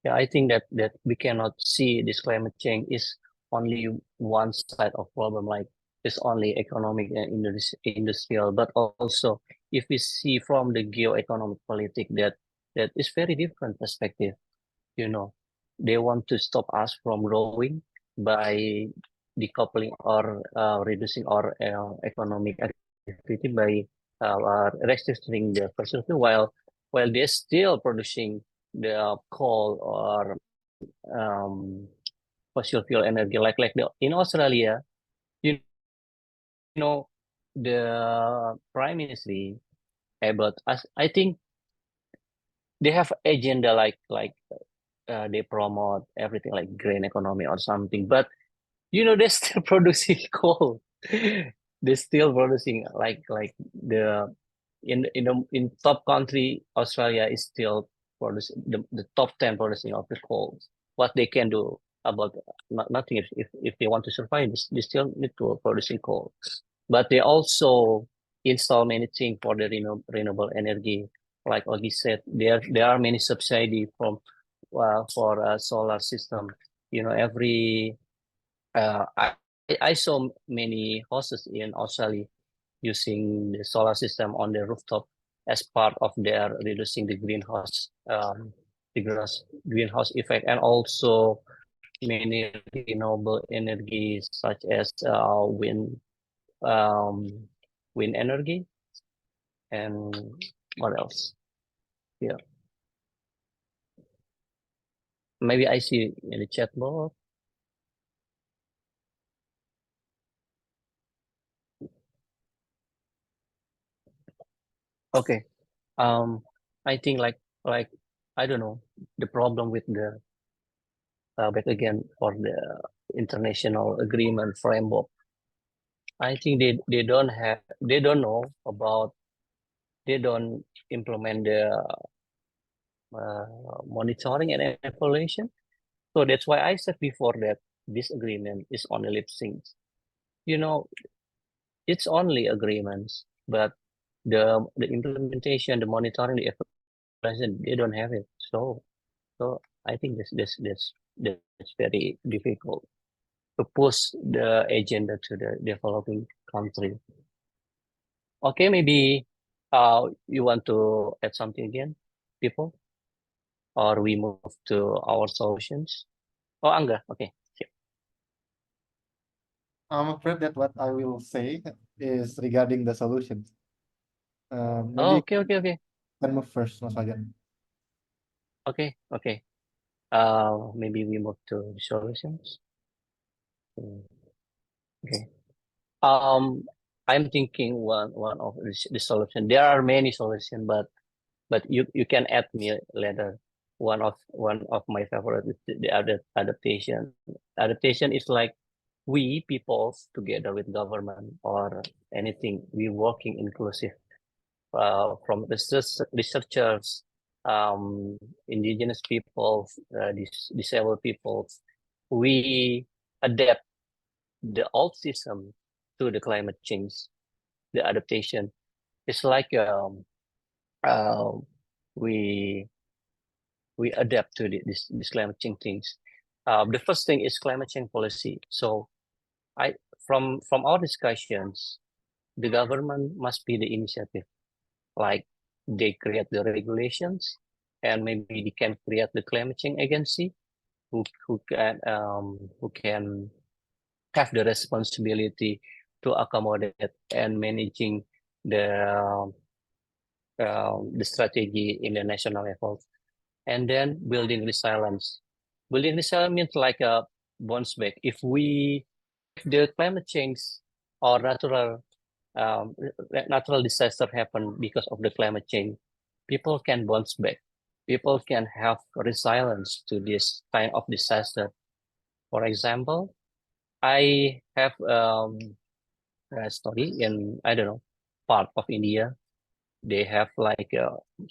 I think that we cannot see this climate change is only one side of problem, like it's only economic and industrial, but also if we see from the geoeconomic politics, that is very different perspective. They want to stop us from growing by decoupling or reducing our economic activity by restricting the fossil fuel, while they're still producing the coal or fossil fuel energy, like in Australia. you know the prime ministry about us. I think they have agenda like they promote everything like green economy or something, but they're still producing coal. They're still producing like the in top country. Australia is still producing the top 10 producing of the coal. What they can do about nothing, if they want to survive, they still need to producing coal. But they also install many things for the renewable energy. Like Ogi said, there are many subsidy from for a solar system. Every I saw many houses in Australia using the solar system on the rooftop as part of their reducing the greenhouse greenhouse effect, and also many renewable energies such as wind energy, and what else? Yeah, maybe I see in the chat box. Okay. I think like I don't know the problem with the back again for the international agreement framework. I think they don't know about, they don't implement the monitoring and evaluation. So that's why I said before that this agreement is only lip sync. You know, it's only agreements, but the implementation, the monitoring, the evaluation, they don't have it. So I think that's very difficult to push the agenda to the developing country. Okay, maybe you want to add something again, people, or we move to our solutions? Oh, Angga, okay. Siap. I'm afraid that what I will say is regarding the solutions. Oh, Maybe okay. can move first, Mas Fajar. Okay. Maybe we move to solutions. Okay. I'm thinking one of the solution. There are many solutions, but you can add me later. One of my favorite is the adaptation. Adaptation is like we people together with government or anything, we working inclusive from researchers, indigenous people, disabled people. We adapt the old system to the climate change, the adaptation. It's like uh, we adapt to this climate change things. The first thing is climate change policy. So I from our discussions, the government must be the initiative. Like they create the regulations, and maybe they can create the climate change agency who can have the responsibility to accommodate and managing the strategy in the national level, and then building resilience. Building resilience means like a bounce back. If the climate change or natural disaster happen because of the climate change, people can bounce back. People can have resilience to this kind of disaster. For example, I have a story in, I don't know, part of India. They have like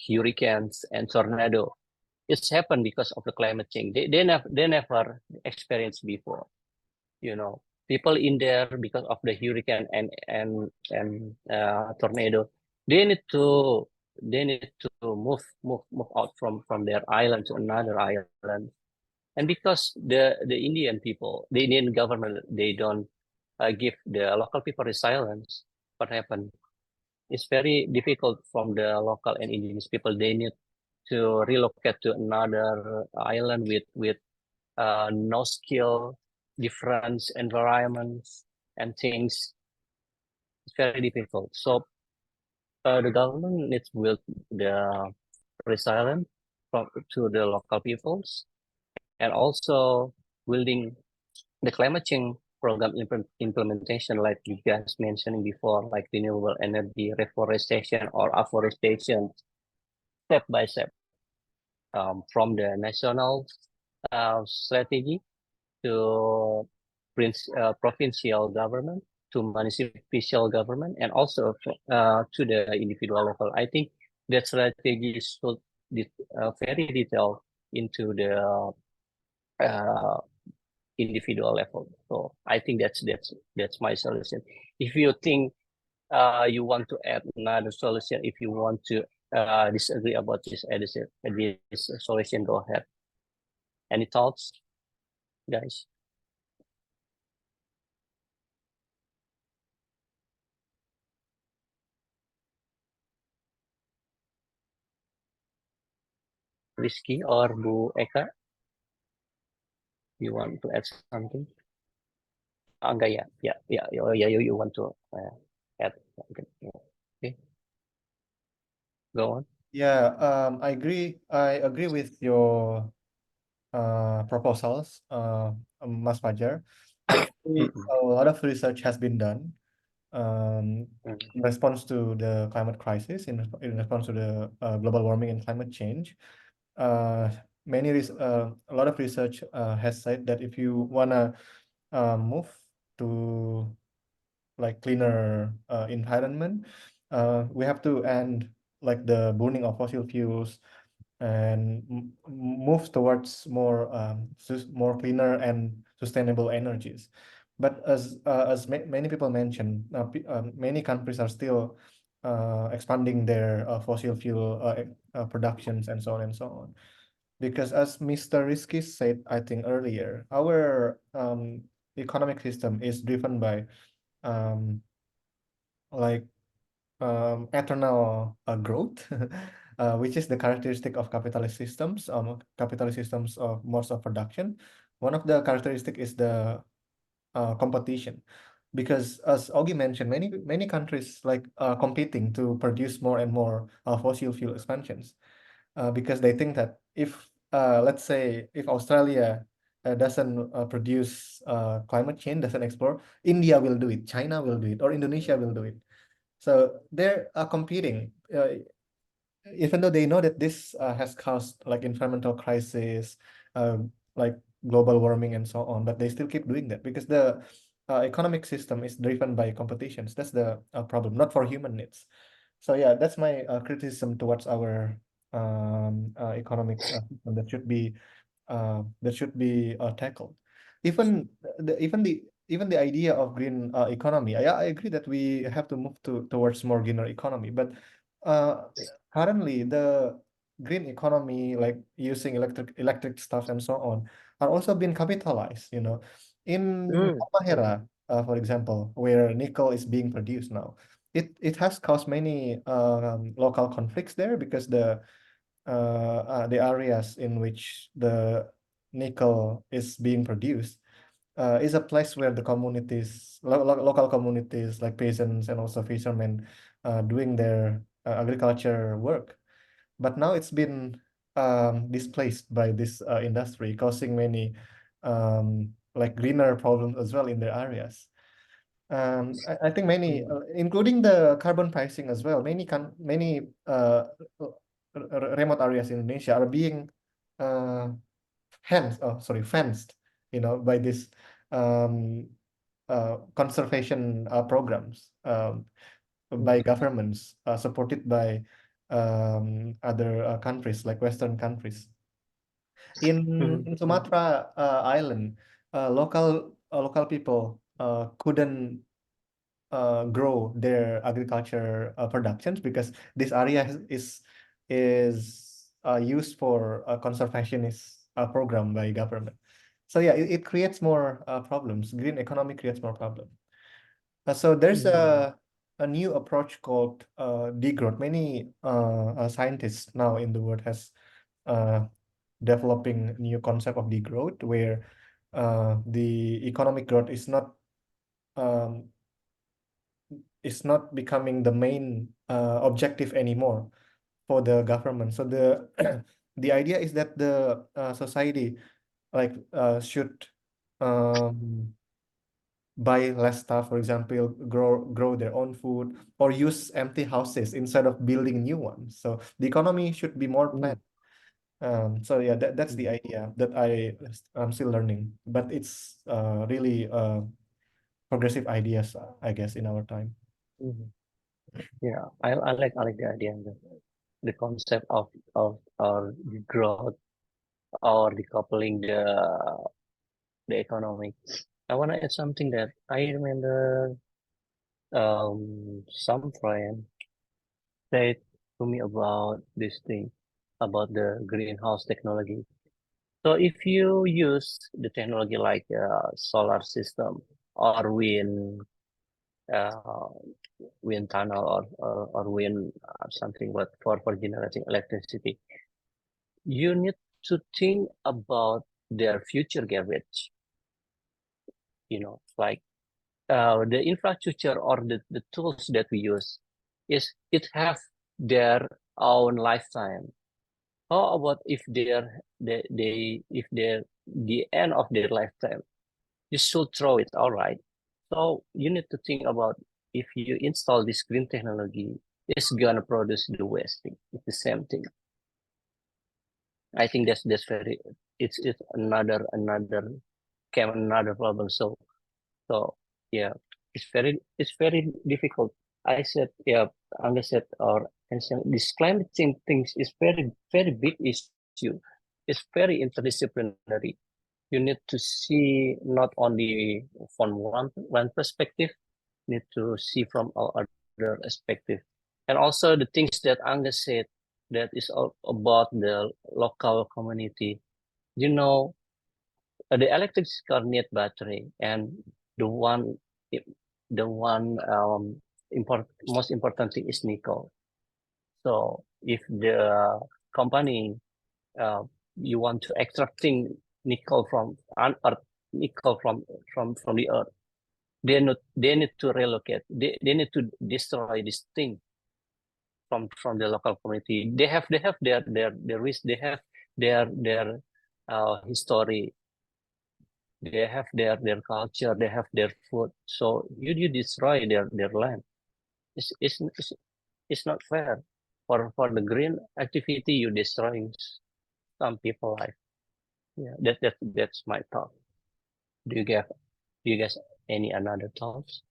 hurricanes and tornado. It's happened because of the climate change. They never experienced before. You know, people in there because of the hurricane and tornado, they need to move out from their island to another island. And because the Indian people, the Indian government, they don't give the local people resilience, what happened? It's very difficult from the local and indigenous people. They need to relocate to another island with no skill, different environments and things. It's very difficult. So the government needs to build the resilience to the local peoples, and also building the climate change program implementation, like you guys mentioned before, like renewable energy, reforestation or afforestation, step by step, from the national strategy to provincial government to municipal government, and also to the individual level. I think that strategy should be very detailed into the individual level. So I think that's my solution. If you think you want to add another solution, if you want to disagree about this solution, go ahead. Any thoughts, guys? Rizky or Bu Eka, you want to add something? Enggak ya? You want to add something? Okay, go on. Yeah, I agree with your proposals, Mas Fajar. Actually, a lot of research has been done, in response to the climate crisis, in response to the global warming and climate change. A lot of research has said that if you wanna move to like cleaner environment, we have to end like the burning of fossil fuels and move towards more more cleaner and sustainable energies. But as many people mentioned, many countries are still expanding their fossil fuel productions and so on and so on. Because as Mr. Rizky said, I think earlier, our economic system is driven by um, like eternal growth, which is the characteristic of capitalist systems, of modes of production. One of the characteristic is the competition, because as Ogi mentioned, many countries like competing to produce more and more fossil fuel expansions, because they think that if let's say if Australia doesn't produce climate change, doesn't explore, India will do it, China will do it, or Indonesia will do it. So they're competing, even though they know that this has caused like environmental crisis, like global warming and so on, but they still keep doing that because the economic system is driven by competitions. That's the problem, not for human needs. So yeah, that's my criticism towards our economic system that should be tackled. Even the idea of green economy, I agree that we have to move towards more greener economy, but currently the green economy, like using electric stuff and so on, are also being capitalized. In Halmahera, for example, where nickel is being produced now, it has caused many local conflicts there because the areas in which the nickel is being produced is a place where the local communities like peasants and also fishermen doing their agriculture work. But now it's been displaced by this industry, causing many like greener problems as well in their areas. I think many, including the carbon pricing as well, many remote areas in Indonesia are being fenced, by this conservation programs by governments, supported by other countries like Western countries. In Sumatra Island, local people couldn't grow their agriculture productions because this area is used for a conservationist program by government. So yeah, it creates more problems. Green economy creates more problems. So there's a new approach called degrowth. Many scientists now in the world has developing new concept of degrowth, where the economic growth is not becoming the main objective anymore for the government. So the the idea is that the society like should buy less stuff, for example, grow their own food, or use empty houses instead of building new ones. So the economy should be more planned. So yeah, that's the idea that I'm still learning, but it's really progressive ideas, I guess, in our time. Yeah, I like the idea, the concept of growth or decoupling the economy. I want to add something that I remember some friend said to me about this thing, about the greenhouse technology. So if you use the technology like solar system or wind tunnel or wind something, but for generating electricity, you need to think about their future garbage. Like the infrastructure or the tools that we use it have their own lifetime. How about if they're the end of their lifetime, you should throw it, all right? So you need to think about if you install this green technology, it's gonna produce the waste thing. It's the same thing. I think that's very, it's another problem. So yeah, it's very difficult. I said, yeah, Angga said, or and said, this climate change things is very big issue. It's very interdisciplinary. You need to see not only from one perspective, need to see from all other perspective, and also the things that Angga said, that is all about the local community. You know, the electric car need battery, and the one most important thing is nickel. So if the company you want to extracting nickel from unearth nickel from the earth, they need to relocate. They need to destroy this thing from the local community. They have their risk. They have their history. They have their culture. They have their food. So you destroy their land. It's not fair. For the green activity, you destroying some people life. Yeah, that's my thought. Do you guys any another thoughts?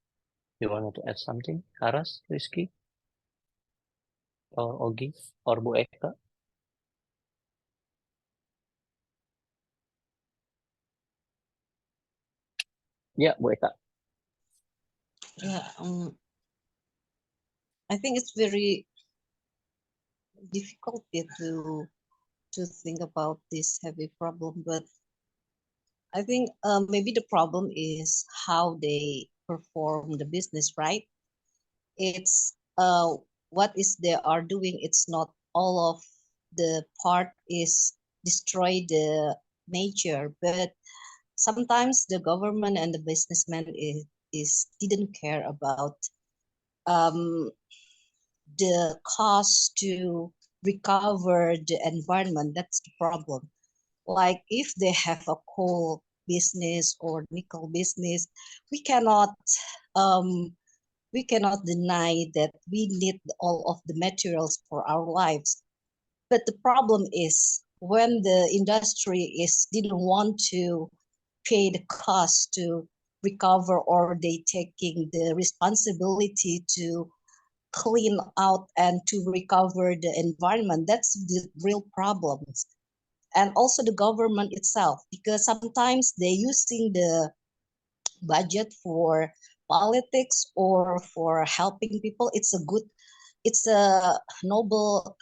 You wanted to add something, Haras, Rizky, or Ogi, or Bu Eka? Yeah, Bu Eka. Yeah, I think it's very difficult to think about this heavy problem, but I think maybe the problem is how they perform the business, right? It's what is they are doing. It's not all of the part is destroy the nature, but sometimes the government and the businessman is didn't care about the cost to recover the environment. That's the problem. Like if they have a coal business or nickel business, we cannot um, we cannot deny that we need all of the materials for our lives. But the problem is when the industry is didn't want to pay the cost to recover, or they taking the responsibility to clean out and to recover the environment. That's the real problems. And also the government itself, because sometimes they using the budget for politics or for helping people. It's a noble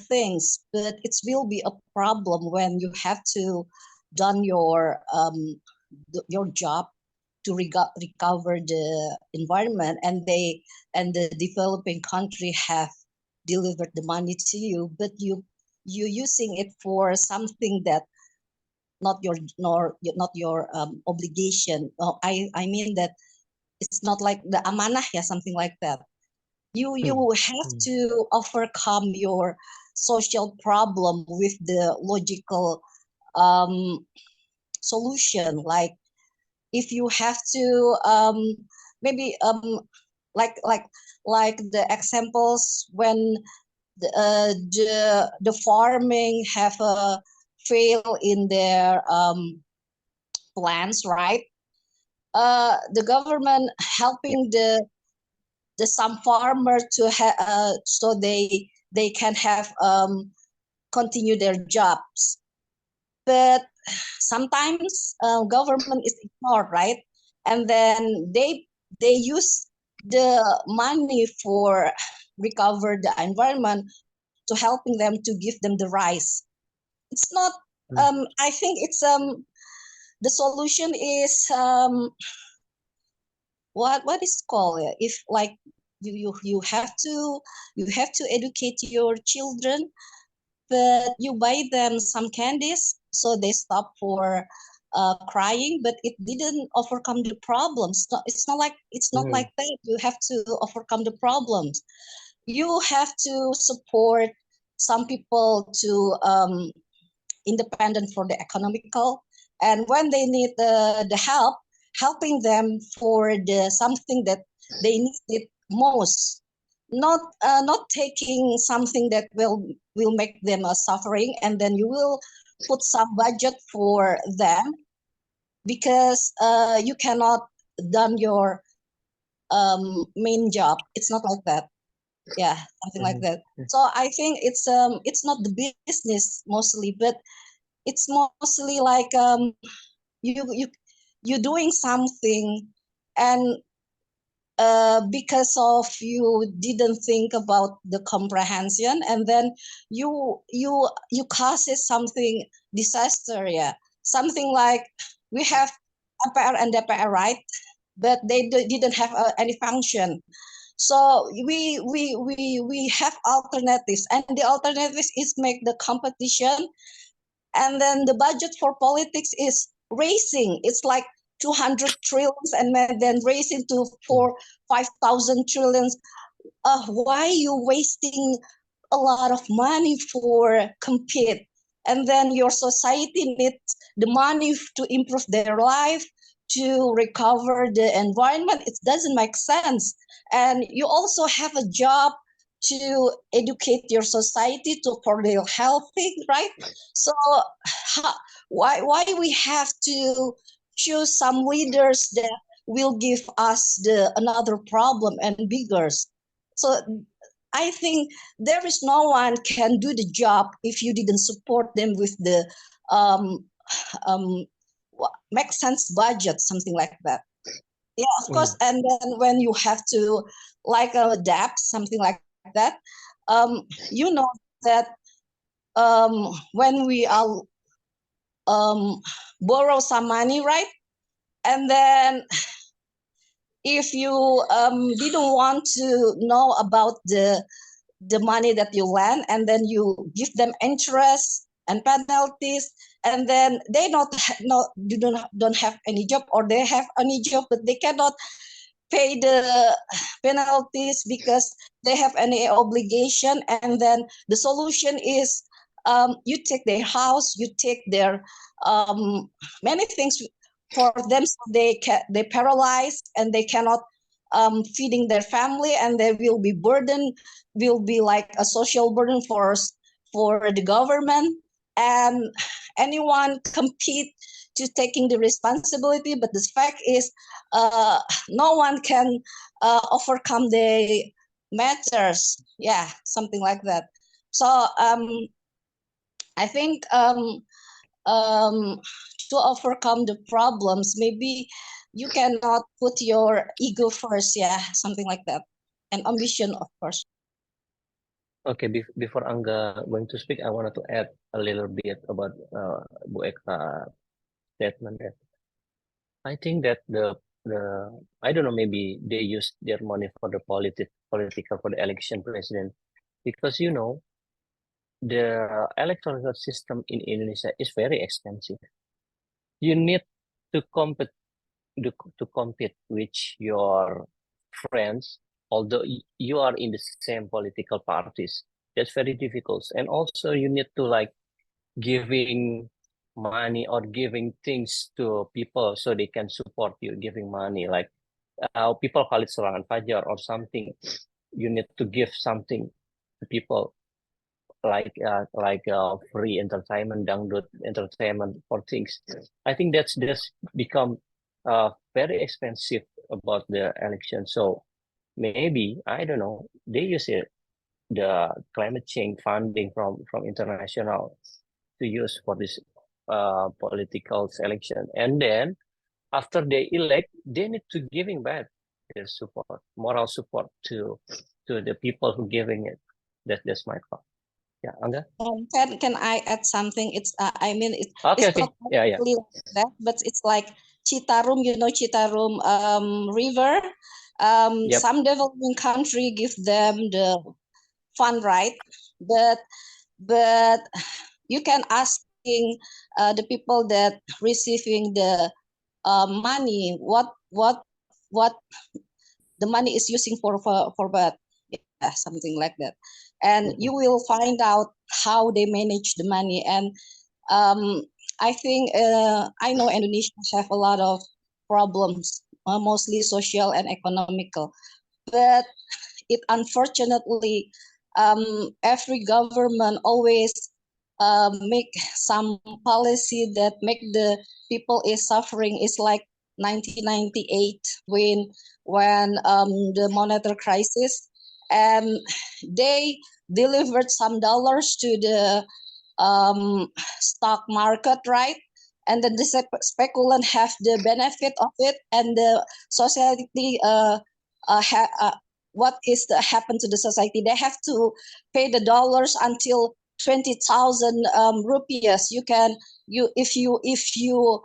things, but it will be a problem when you have to done your job to recover the environment, and the developing country have delivered the money to you, but you using it for something that not your obligation. I mean that it's not like the amanah, yeah, something like that. You have to overcome your social problem with the logical solution. Like if you have to maybe like the examples when the farming have a fail in their plans, right? The government helping the some farmer to so they can have continue their jobs, but sometimes government is ignored, right? And then they use the money for recover the environment to helping them to give them the rice. It's not I think it's the solution is what is called, if like you have to educate your children, but you buy them some candies so they stop for crying, but it didn't overcome the problems. It's not like that. You have to overcome the problems. You have to support some people to independent for the economical, and when they need the help, helping them for the something that they needed most, not taking something that will make them suffering, and then you will put some budget for them because you cannot done your main job. It's not like that. Yeah, something like that. So I think it's not the business mostly, but it's mostly like you doing something, and because of you didn't think about the comprehension, and then you causes something disaster. Yeah, something like we have MPR and DPR, right? But they didn't have any function. So we have alternatives, and the alternatives is make the competition, and then the budget for politics is raising. It's like 200 trillions, and then raising to 5,000 trillions. Why you wasting a lot of money for compete? And then your society needs the money to improve their life, to recover the environment. It doesn't make sense. And you also have a job to educate your society to for their healthy, right? So why we have to choose some leaders that will give us the another problem and bigger? So I think there is no one can do the job if you didn't support them with the make sense budget, something like that. Yeah, of course. And then when you have to like adapt something like that, you know that when we are borrow some money, right? And then if you didn't want to know about the money that you lend, and then you give them interest and penalties, and then they don't have any job, or they have any job but they cannot pay the penalties because they have any obligation. And then the solution is you take their house, you take their many things for them, so they paralyzed and they cannot feeding their family, and they will be burden, will be like a social burden for the government, and anyone compete to taking the responsibility. But the fact is no one can overcome the matters. Yeah, something like that. So I think to overcome the problems, maybe you cannot put your ego first. Yeah, something like that, and ambition, of course. Okay, before Angga going to speak, I wanted to add a little bit about Bu Eka statement that I think that the I don't know, maybe they use their money for the political for the election president, because you know the electoral system in Indonesia is very expensive. You need to compete to compete with your friends, although you are in the same political parties. That's very difficult. And also you need to like giving money or giving things to people so they can support you, giving money, like people call it serangan fajar or something. You need to give something to people, like free entertainment, dangdut entertainment for things. I think that's become very expensive about the election. So maybe, I don't know, they use it, the climate change funding from international to use for this political election. And then after they elect, they need to giving back their support, moral support to the people who giving it. That's my thought. Yeah, Angga? Can I add something? It's I mean Okay, it's not yeah. exactly like that, but it's like Citarum, you know, Citarum River. Yep. Some developing country give them the fund, right? But you can asking the people that receiving the money what the money is using for what, yeah, something like that, and you will find out how they manage the money. And I think I know Indonesia have a lot of problems, mostly social and economical. But it unfortunately, every government always make some policy that make the people is suffering. It's like 1998 when the monetary crisis, and they delivered some dollars to the stock market, right? And then the speculant have the benefit of it, and the society what is the happen to the society? They have to pay the dollars until 20,000 rupiahs. If you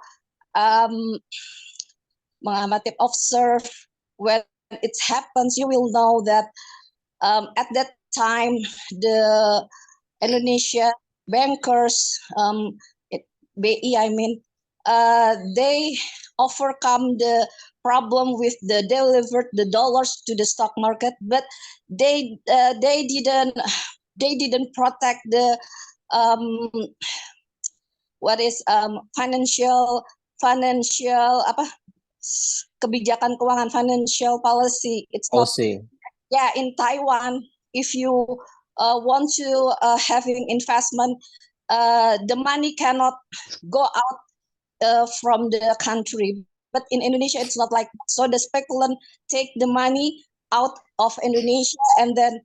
mengamati, observe when it happens, you will know that at that time the Indonesia bankers, BI, I mean, they overcome the problem with the delivered the dollars to the stock market, but they didn't protect the what is financial apa kebijakan keuangan, financial policy. It's not, Policy. yeah, in Taiwan, if you want to having investment, the money cannot go out from the country. But in Indonesia, it's not like that. So the speculant take the money out of Indonesia, and then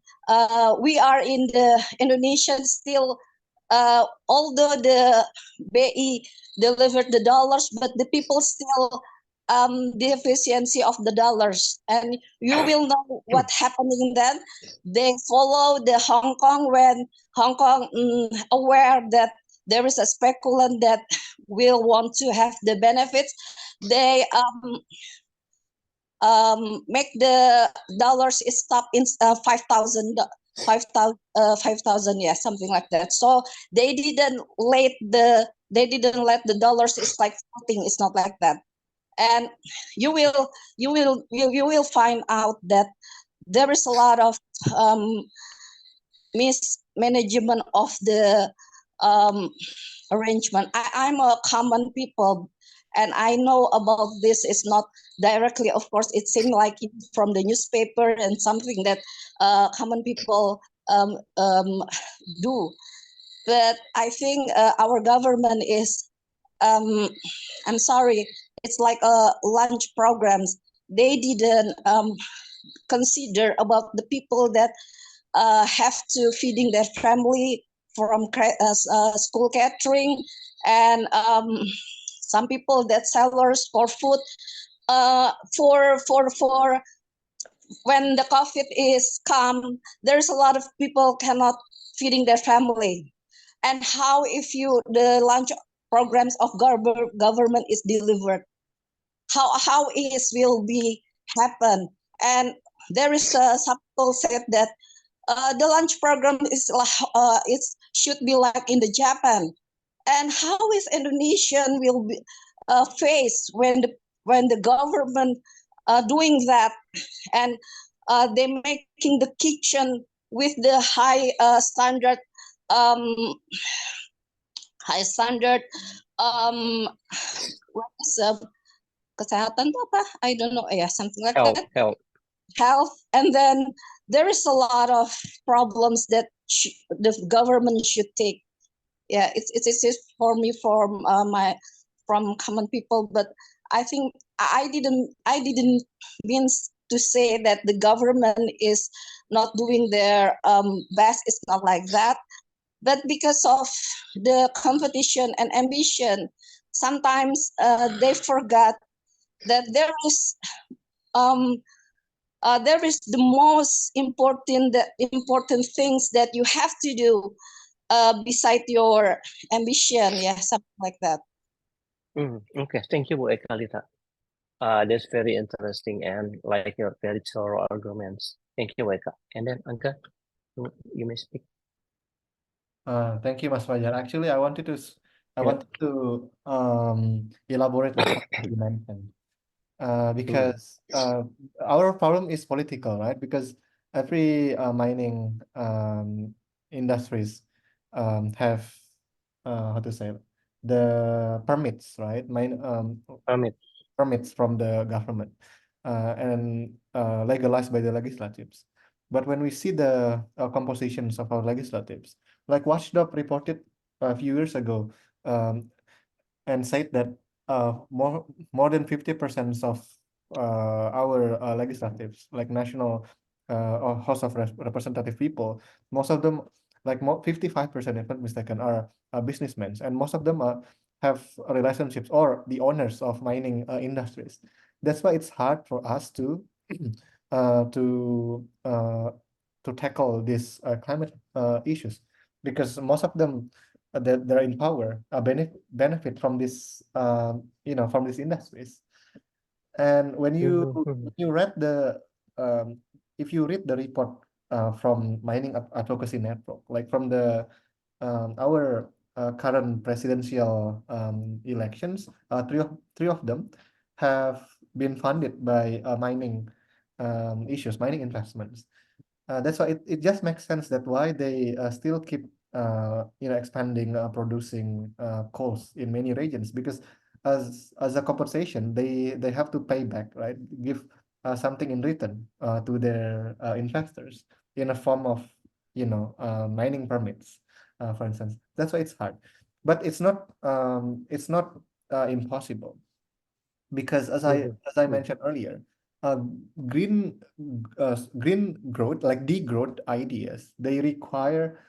we are in the Indonesian still, although the BI delivered the dollars, but the people still the efficiency of the dollars. And you will know what happening then. They follow the Hong Kong when Hong Kong aware that there is a speculant that will want to have the benefits. They make the dollars is stop in 5,000, 5,000, yeah, something like that. So they didn't let the dollars is like floating. It's not like that. And you will find out that there is a lot of mismanagement of the arrangement. I'm a common people, and I know about this. It's not directly, of course, it seemed like from the newspaper and something that common people do. But I think our government is, I'm sorry, it's like lunch programs. They didn't consider about the people that have to feeding their family from school catering, and some people that sellers for food, for when the COVID is come, there's a lot of people cannot feeding their family. And how if you the lunch programs of government is delivered, how is will be happen? And there is some people said that the lunch program is it should be like in the Japan. And how is Indonesian will be face when the government doing that, and they making the kitchen with the standard um, high standard what is kesehatan tuh apa? I don't know, yeah, something like Health, that. health. And then there is a lot of problems that the government should take. Yeah, it's for me, from my from common people. But I think I didn't mean to say that the government is not doing their best. It's not like that. But because of the competition and ambition, sometimes they forgot that there is the most important things that you have to do beside your ambition. Yeah, something like that. Okay, thank you, Bu Ekalita. That's very interesting and like your very thorough arguments. Thank you, Eka. And then Anka, you may speak. Thank you, Mas Fajar. Actually, I wanted to elaborate on what you mentioned. Because our problem is political, right? Because every mining industries have how to say, the permits, right? permits from the government and legalized by the legislatives. But when we see the compositions of our legislatives, like Watchdog reported a few years ago, and said that more than 50% of our legislatives, like national or House of Representative people, most of them, like 55%, if not mistaken, are businessmen, and most of them have relationships or the owners of mining industries. That's why it's hard for us to uh, to uh, to tackle these climate issues, because most of them that they're in power benefit from this from these industries. And when you read the if you read the report from Mining Advocacy Network, like from the our current presidential elections, three of them have been funded by mining issues, mining investments. That's why it just makes sense that why they still keep expanding producing coals in many regions, because as a compensation they have to pay back, right? Give something in return to their investors in a form of mining permits, for instance. That's why it's hard, but it's not impossible, because as I mentioned earlier, uh, green green growth, like degrowth ideas, they require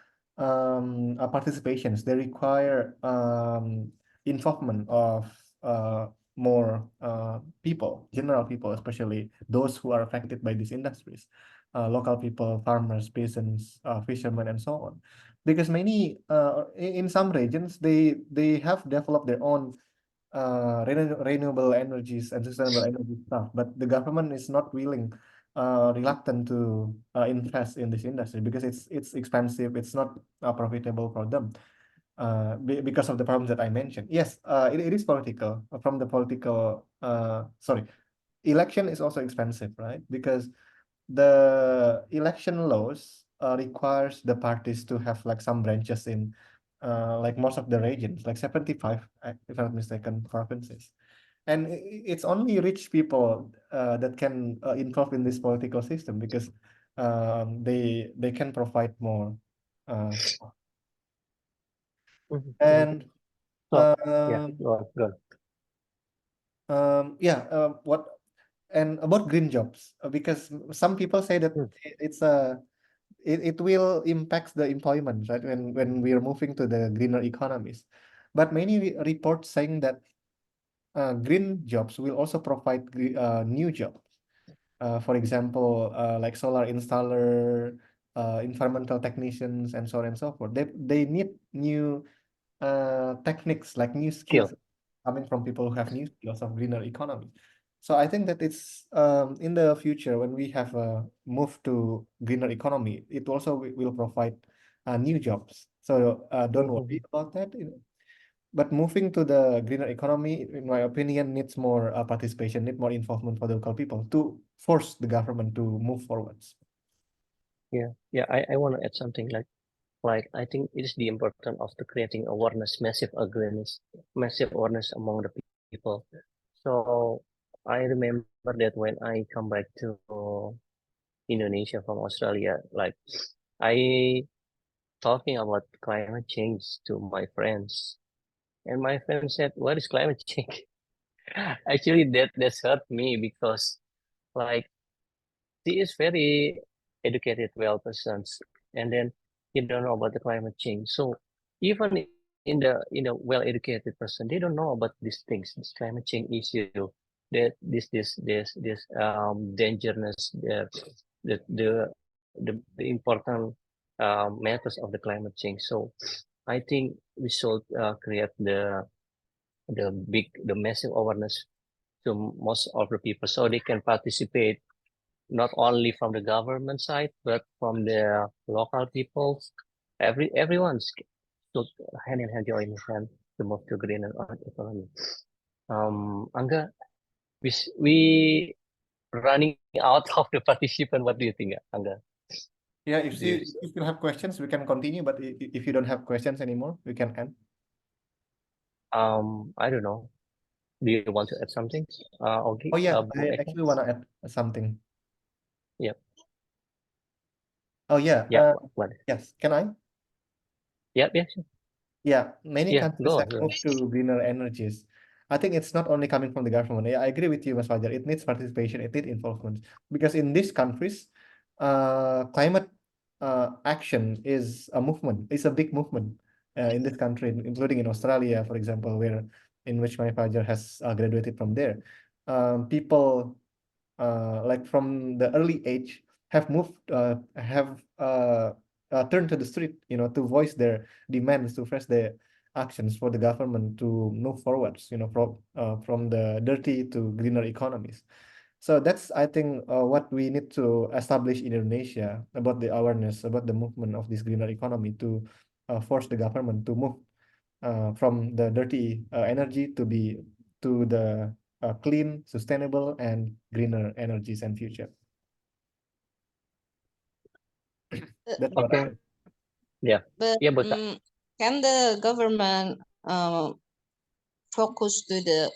participations. They require involvement of more people, general people, especially those who are affected by these industries, local people, farmers, peasants, fishermen, and so on. Because many in some regions they have developed their own renewable energies and sustainable energy stuff, but the government is not willing, reluctant to invest in this industry because it's expensive. It's not profitable for them because of the problems that I mentioned. Yes, it is political. From the political, sorry, election is also expensive, right? Because the election laws requires the parties to have like some branches in like most of the regions, like 75, if I'm not mistaken, provinces. And it's only rich people that can involve in this political system, because they can provide more. Stuff. And So yeah, um, go on. what and about green jobs, because some people say that it's a it will impact the employment, right, when we are moving to the greener economies. But many reports saying that green jobs will also provide new jobs. For example, like solar installer, environmental technicians, and so on and so forth. They need new techniques, like new Skill. skills coming from people who have new skills of greener economy. So I think that it's in the future, when we have a move to greener economy, it also will provide new jobs. So don't worry about that. But moving to the greener economy, in my opinion, needs more participation, need more involvement for the local people to force the government to move forwards. Yeah, I want to add something like I think it is the importance of the creating awareness, massive awareness among the people. So I remember that when I come back to Indonesia from Australia, like I talking about climate change to my friends, and my friend said, "What is climate change?" Actually, that's hurt me because like he is very educated, well person, and then he don't know about the climate change. So even in the well educated person, they don't know about these things, this climate change issue, that this dangerous, the important matters of the climate change. So I think we should create the massive awareness to most of the people so they can participate not only from the government side but from the local people. Everyone's should hand in hand join hand to move to green economy. Angga, we running out of the participant. What do you think, Angga? Yeah, if Do you, you still have questions, we can continue. But if you don't have questions anymore, we can end. I don't know. do you want to add something? Okay. Oh yeah, Bu I Eka? actually want to add something. Yep. Oh yeah, Yeah. What? yes, can I? Yep. Yeah. Sure. Yeah, many Yeah. countries Go have on. Go on. moved to greener energies. I think it's not only coming from the government. Yeah, I agree with you, Mas Fajar. It needs participation, it needs involvement. Because in these countries, climate action is a movement. It's a big movement in this country, including in Australia, for example, where in which my Fajar has graduated from there. People like from the early age have moved turned to the street, to voice their demands, to press their actions for the government to move forwards, from the dirty to greener economies. So that's, I think, what we need to establish in Indonesia about the awareness about the movement of this greener economy to force the government to move from the dirty energy to the clean, sustainable, and greener energies and future. That's what I Okay. think. Yeah. But Yeah. But can the government focus to the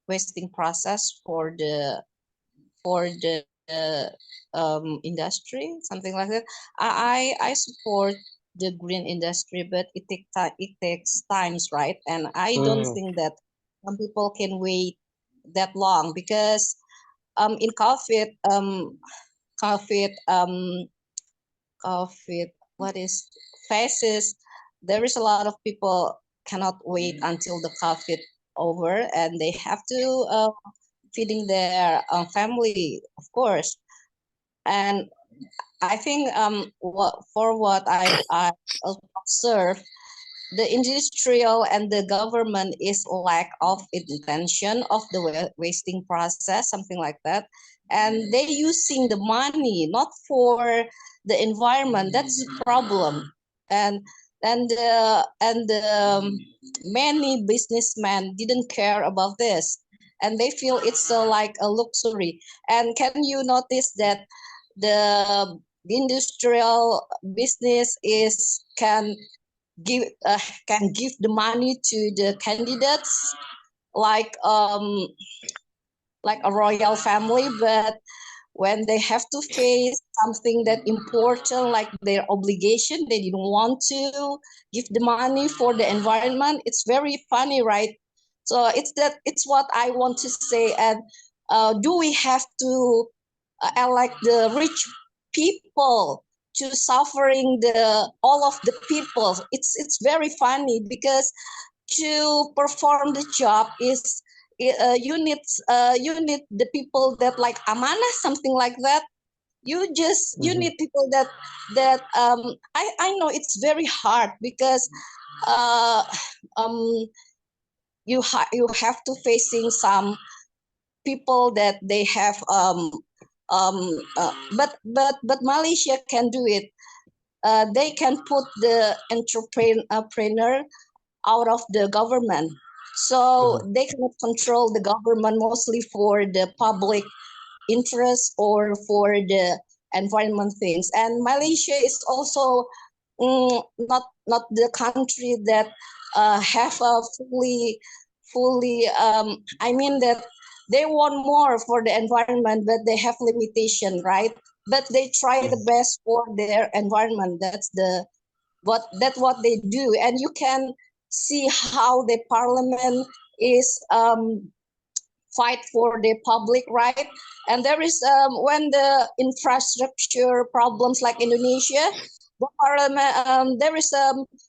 wasting process for the industry, something like that? I support the green industry, but it takes times, right? And I don't think that some people can wait that long, because in COVID what is phases, there is a lot of people cannot wait until the COVID over, and they have to feeding their family, of course. And I think what I observe, the industrial and the government is lack of intention of the wasting process, something like that, and they using the money not for the environment. That's the problem. And many businessmen didn't care about this, and they feel it's like a luxury. And can you notice that the industrial business is can give the money to the candidates, like a royal family, but when they have to face something that important like their obligation, they didn't want to give the money for the environment. It's very funny, right? So it's what I want to say. And do we have to elect the rich people to suffering the all of the people? It's very funny, because to perform the job is you need the people that like amanah, something like that. You need people that I know it's very hard, because uh um you have to facing some people that they have but Malaysia can do it. They can put the entrepreneur out of the government, so they cannot control the government mostly for the public interest or for the environment things. And Malaysia is also not the country that have a fully I mean that they want more for the environment, but they have limitation, right? But they try the best for their environment. That's what they do. And you can see how the parliament is fight for the public right. And there is when the infrastructure problems like Indonesia, the parliament, there is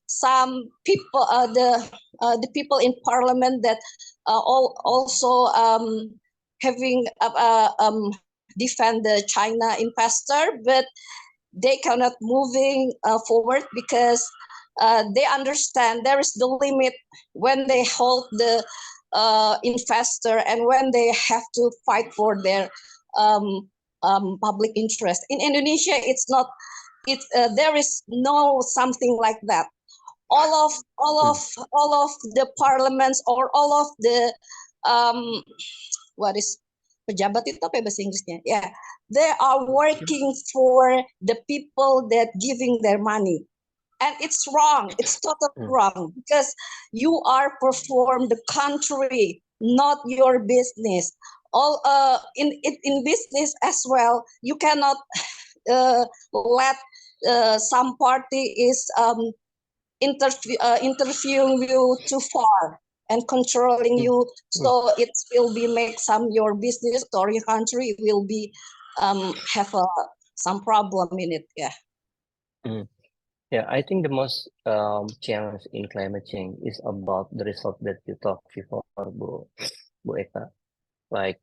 some people, the people in parliament that also having defend the China investor, but they cannot moving forward, because they understand there is the limit when they hold the investor, and when they have to fight for their public interest. In Indonesia, it's not. There is no something like that. All of the parliaments, or all of the what is pejabat itu apa bahasa Inggrisnya? Yeah, they are working for the people that giving their money. And it's wrong. It's totally wrong, because you are perform the country not your business. All in business as well, you cannot let some party is interviewing you too far and controlling Mm. you, so it will be make some your business or your country will be have some problem in it. Yeah. Yeah, I think the most challenge in climate change is about the result that you talked before, Bu Eka. Like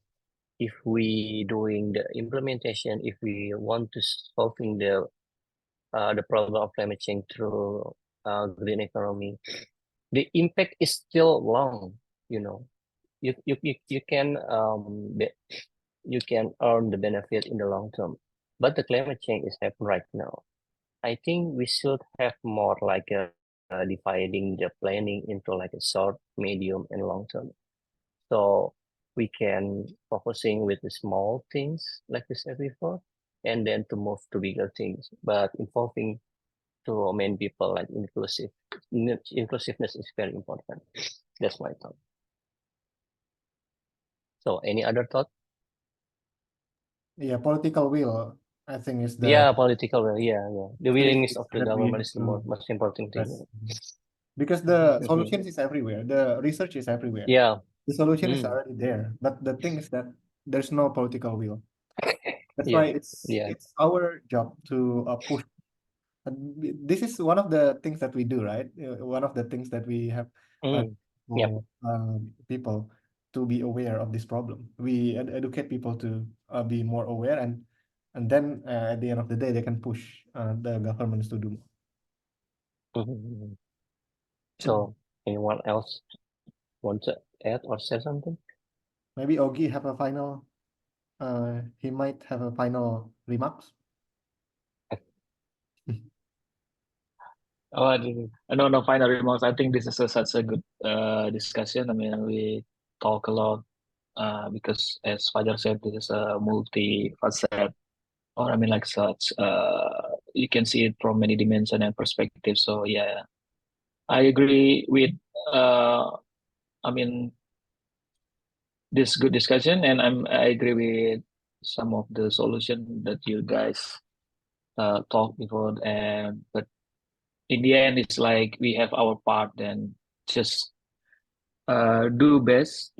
if we doing the implementation, if we want to solving the problem of climate change through green economy, the impact is still long. You know, you can you can earn the benefit in the long term, but the climate change is happening right now. I think we should have more like dividing the planning into like a short, medium, and long term. So we can focusing with the small things like we said before, and then to move to bigger things. But involving to many people like inclusiveness is very important. That's my thought. So any other thought? Yeah, political will, I think, is the Yeah, political will. Yeah. The willingness of the that we government have is the to most important thing. address. Because the Mhm. solutions is everywhere, the research is everywhere. Yeah. The solution is Mm. already there, but the thing is that there's no political will. That's Yeah. why it's our job to push. This is one of the things that we do, right? One of the things that we have Mm. Yep. for people to be aware of this problem. We educate people to be more aware, and then at the end of the day, they can push the governments to do more. Mhm. So anyone else want to add or say something? Maybe Ogi have a final. He might have a final remarks. Oh, no final remarks. I think this is such a good discussion. I mean, we talk a lot because, as Fajar said, this is a multi-facet, or I mean, like such. You can see it from many dimensions and perspectives. So yeah, I agree with. I mean, this good discussion, and I agree with some of the solution that you guys talked before, and but in the end, it's like we have our part, then just do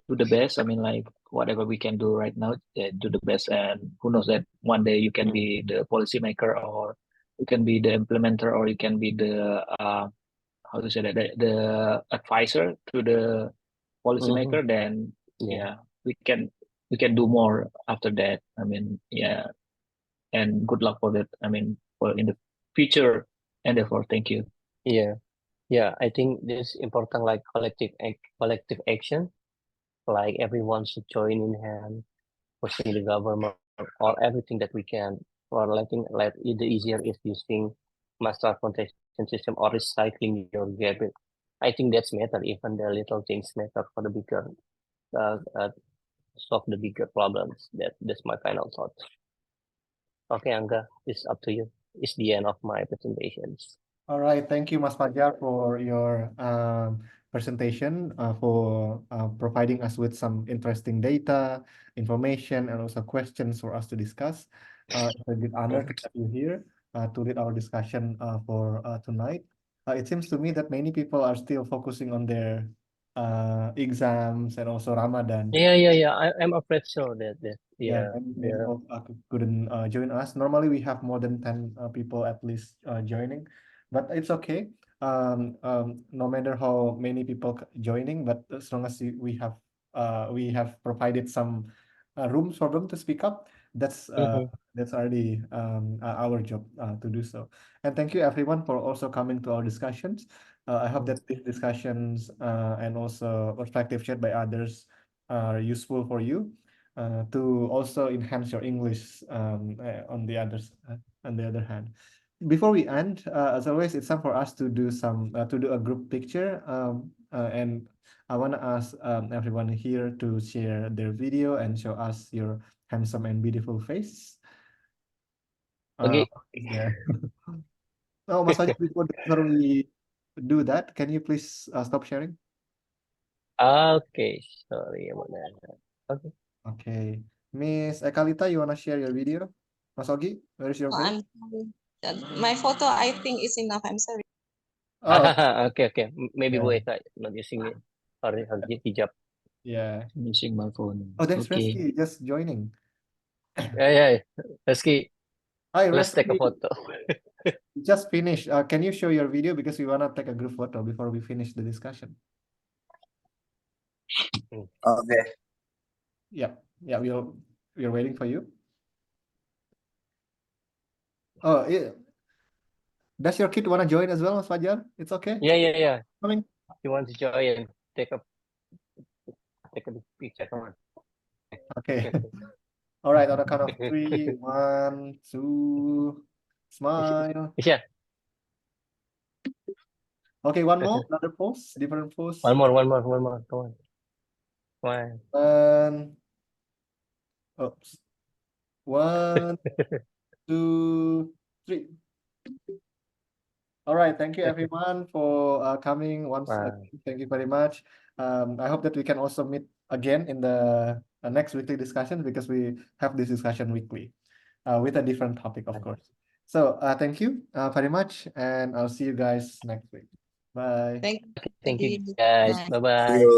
the best. I mean, like whatever we can do right now, do the best, and who knows that one day you can be the policymaker, or you can be the implementer, or you can be the how to say that, the advisor to the policymaker. Then Yeah. we can do more after that. I mean, and good luck for that. I mean, for in the future endeavor. Thank you. Yeah. I think this important like collective action. Like everyone should join in hand, pushing the government or everything that we can. Or like the easier is using mass transportation system or recycling your garbage. I think that's matter. Even the little things matter for the bigger solve the bigger problems. That's my final thought. Okay, Angga, it's up to you. It's the end of my presentations. All right, thank you, Mas Fajar, for your presentation, for providing us with some interesting data, information, and also questions for us to discuss. It's a good honor to have you here to lead our discussion for tonight. It seems to me that many people are still focusing on their exams and also Ramadan. Yeah. I'm afraid so that Many people couldn't join us. Normally, we have more than 10 people at least joining, but it's okay. No matter how many people joining, but as long as we have provided some rooms for them to speak up, that's already our job to do so. And thank you everyone for also coming to our discussions. I hope that these discussions and also perspective shared by others are useful for you to also enhance your English on the other hand. Before we end, as always, it's time for us to do a group picture. And I want to ask everyone here to share their video and show us your handsome and beautiful face. Okay. Yeah. Oh, Mas Fajar, before we do that, can you please stop sharing? Okay, sorry about that. Okay. Okay. Miss Ekalita, you wanna share your video? Mas Ogi, where is your Oh, video? I'm sorry. My photo, I think, is enough. I'm sorry. Oh, Okay, okay. Maybe yeah. Bu Eka not using it. Sorry, hijab. Yeah. Using my phone. Oh, there's Okay. Reski just joining. Yeah. Reski, Hi, let's take a Reski. photo. Just finished. Can you show your video because we wanna take a group photo before we finish the discussion? Okay. Yeah, we're waiting for you. Oh, yeah. Does your kid wanna join as well, Mas Fajar? It's okay. Yeah. Coming. You want to join? Take a picture. Come on. Okay. All right, on the count of 3, 1, 2, smile. Yeah. Okay, one more, another pose, different pose. One more. Come on. One. And oops. 1, 2, 3. All right, thank you everyone for coming once Wow. again. Thank you very much. I hope that we can also meet again in the next weekly discussion because we have this discussion weekly with a different topic, of course. So thank you very much, and I'll see you guys next week. Bye. Thank Thank you you. guys. Bye. Bye-bye.